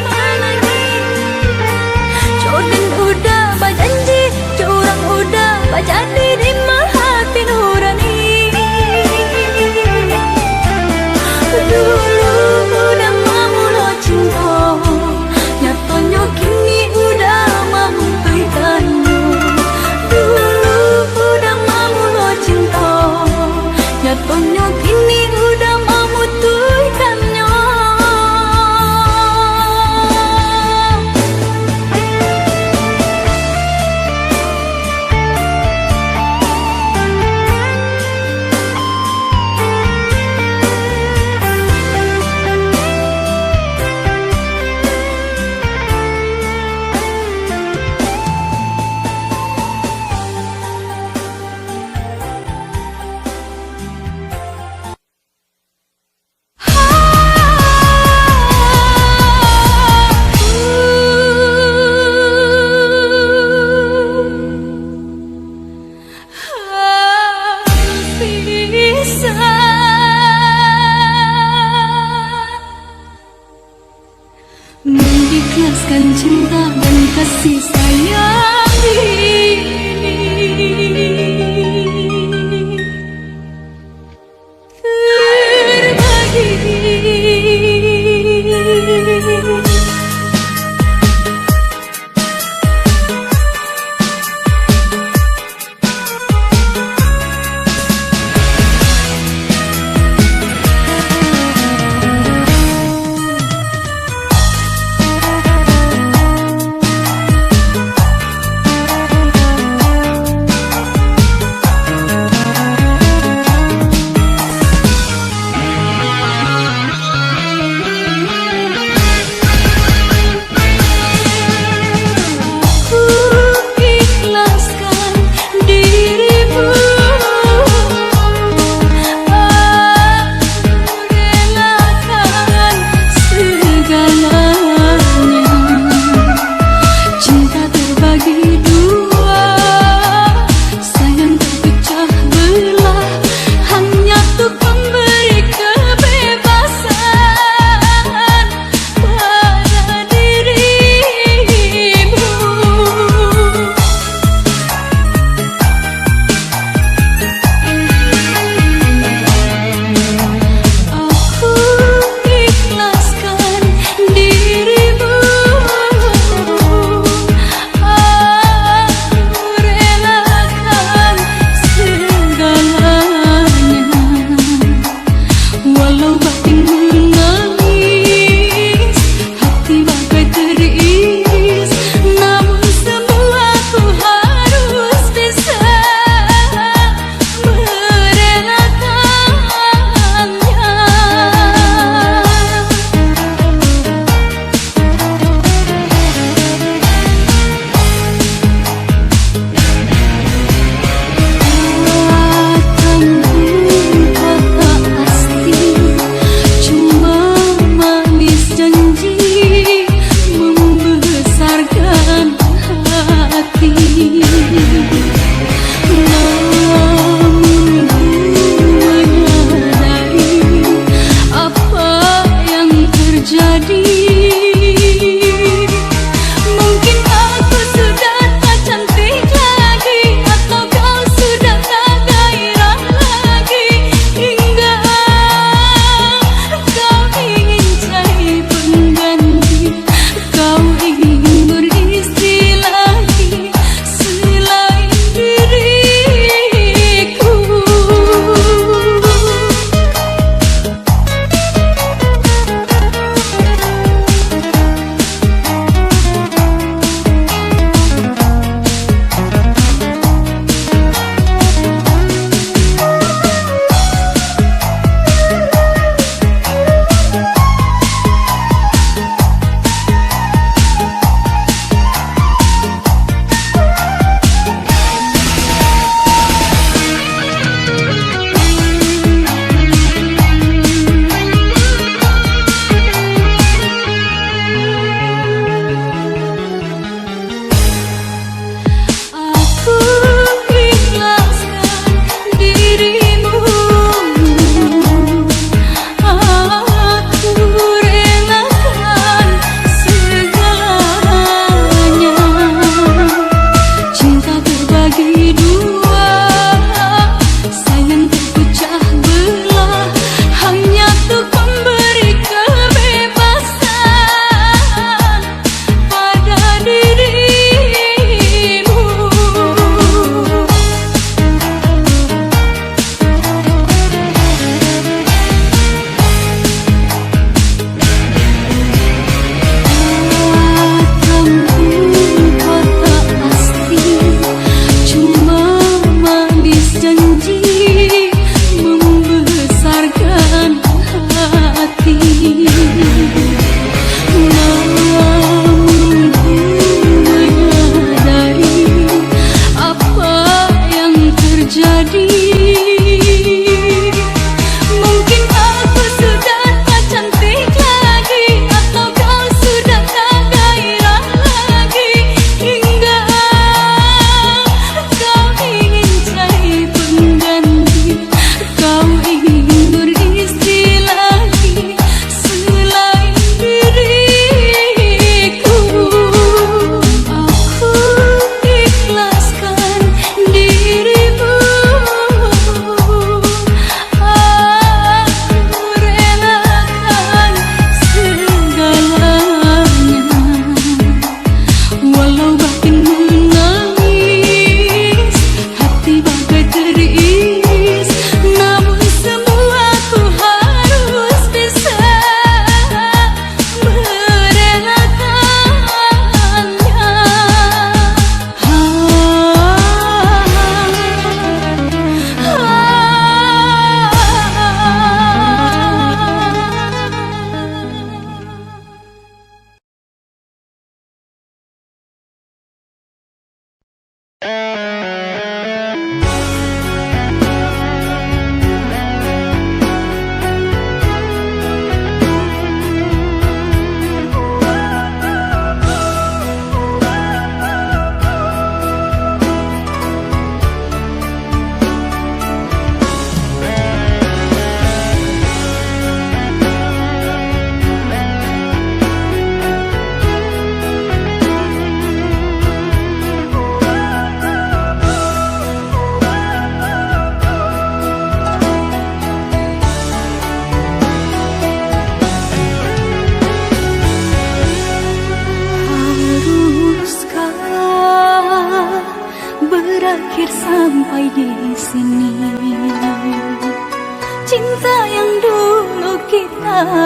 ikhlaskan cinta dan kasih sayang ini.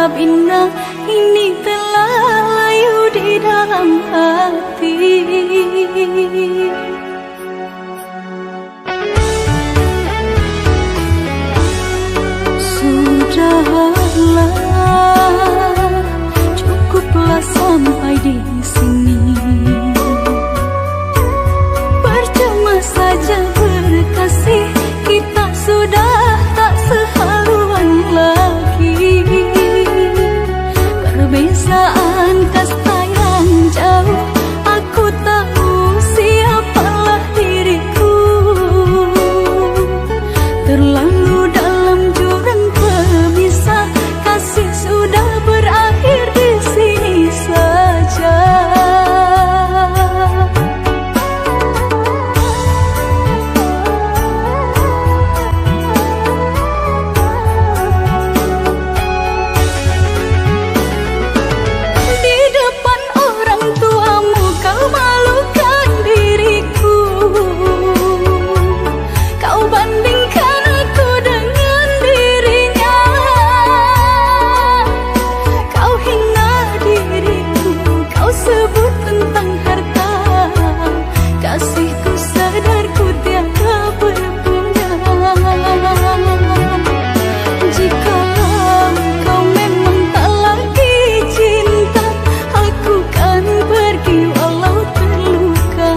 kitab indah ini telah layu di dalam hati. Sudahlah, cukuplah sampai di sini. Percuma saja berkasih, kita sudah tak sehaluan lagi. Perbezaan kasta yang jauh, aku tahu siapalah diriku. Terlalu dalam jurang pemisah, kasih sudah berakhir di sini saja. Di depan orang tuamu kau malukan diriku. Kau bandingkan aku dengan dirinya. Kau hina diriku, kau sebut tentang harta. Kasihku sadar ku tiada berguna. Jika kau memang tak lagi cinta, aku kan pergi walau terluka.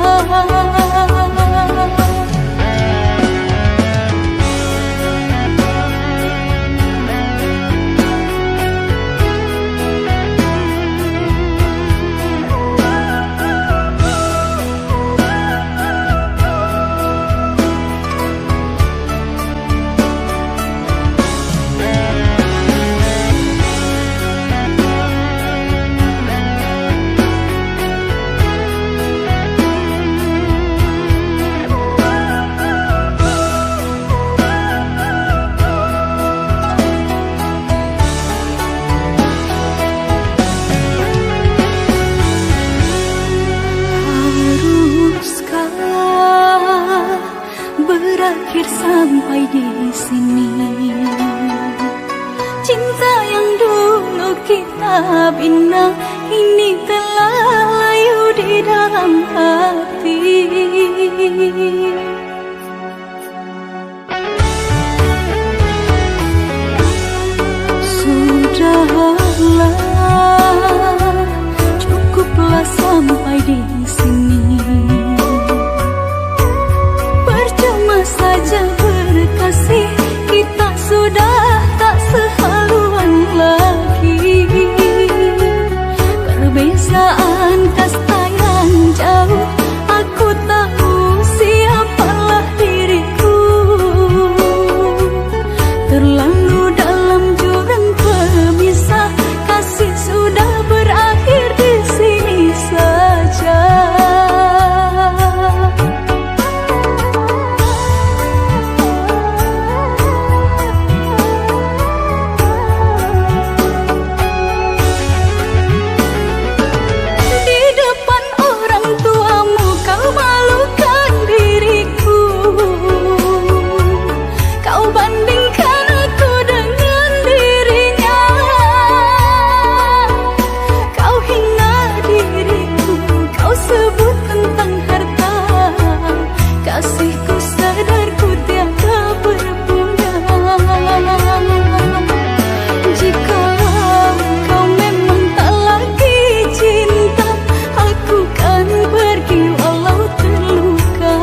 Haruskah berakhir sampai di sini? Cinta yang dulu kita bina ini telah layu di dalam hati. Sudahlah, cukuplah sampai di sini. Percuma saja berkasih, kita sudah tak sehaluan lagi. Perbezaan kasta yang jauh, aku tahu siapalah diriku. Terlalu dalam jurang pemisah, kasih sudah berakhir di sini saja. Di depan orang tuamu kau malukan diriku. Kau bandingkan aku dengan dirinya. Kau hina diriku, kau sebut tentang harta. Kasihku sadar ku tiada berguna. Jika kau memang tak lagi cinta, aku kan pergi walau terluka.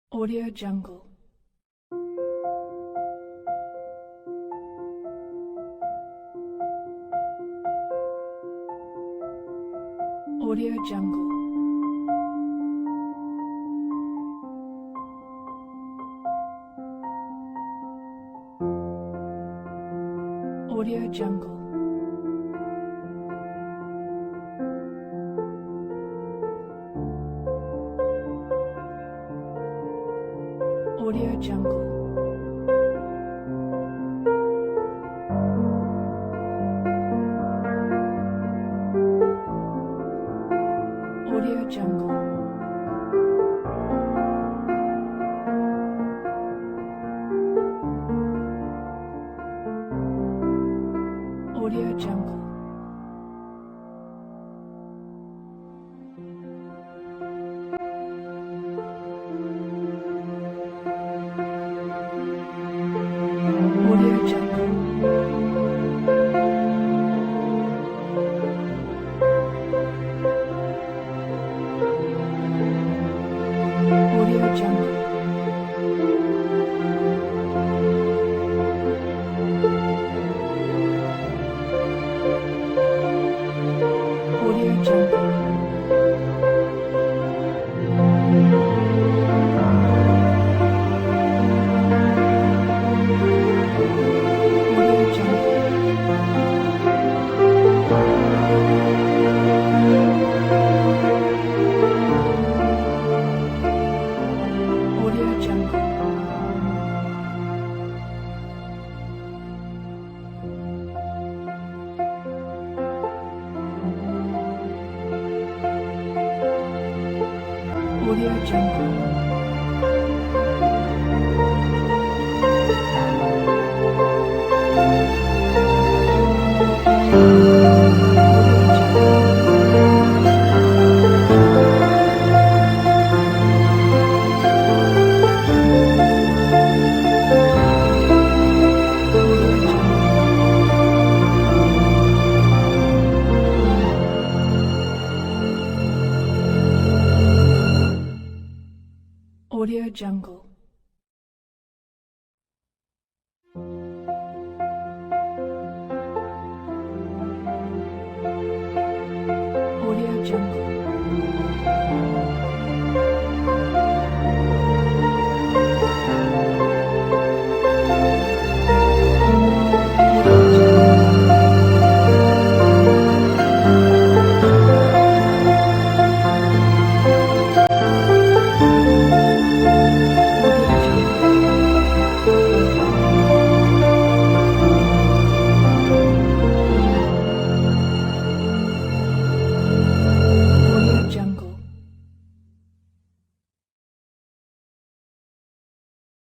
Audio Jungle. Audio Jungle. Audio Jungle. Audio Jungle. Audio Jungle. Audio Jungle. Audio Jungle. Audio Jungle. Audio Jungle. Audio Jungle. Audio Jungle. Audio Jungle. Audio Jungle. Audio Jungle.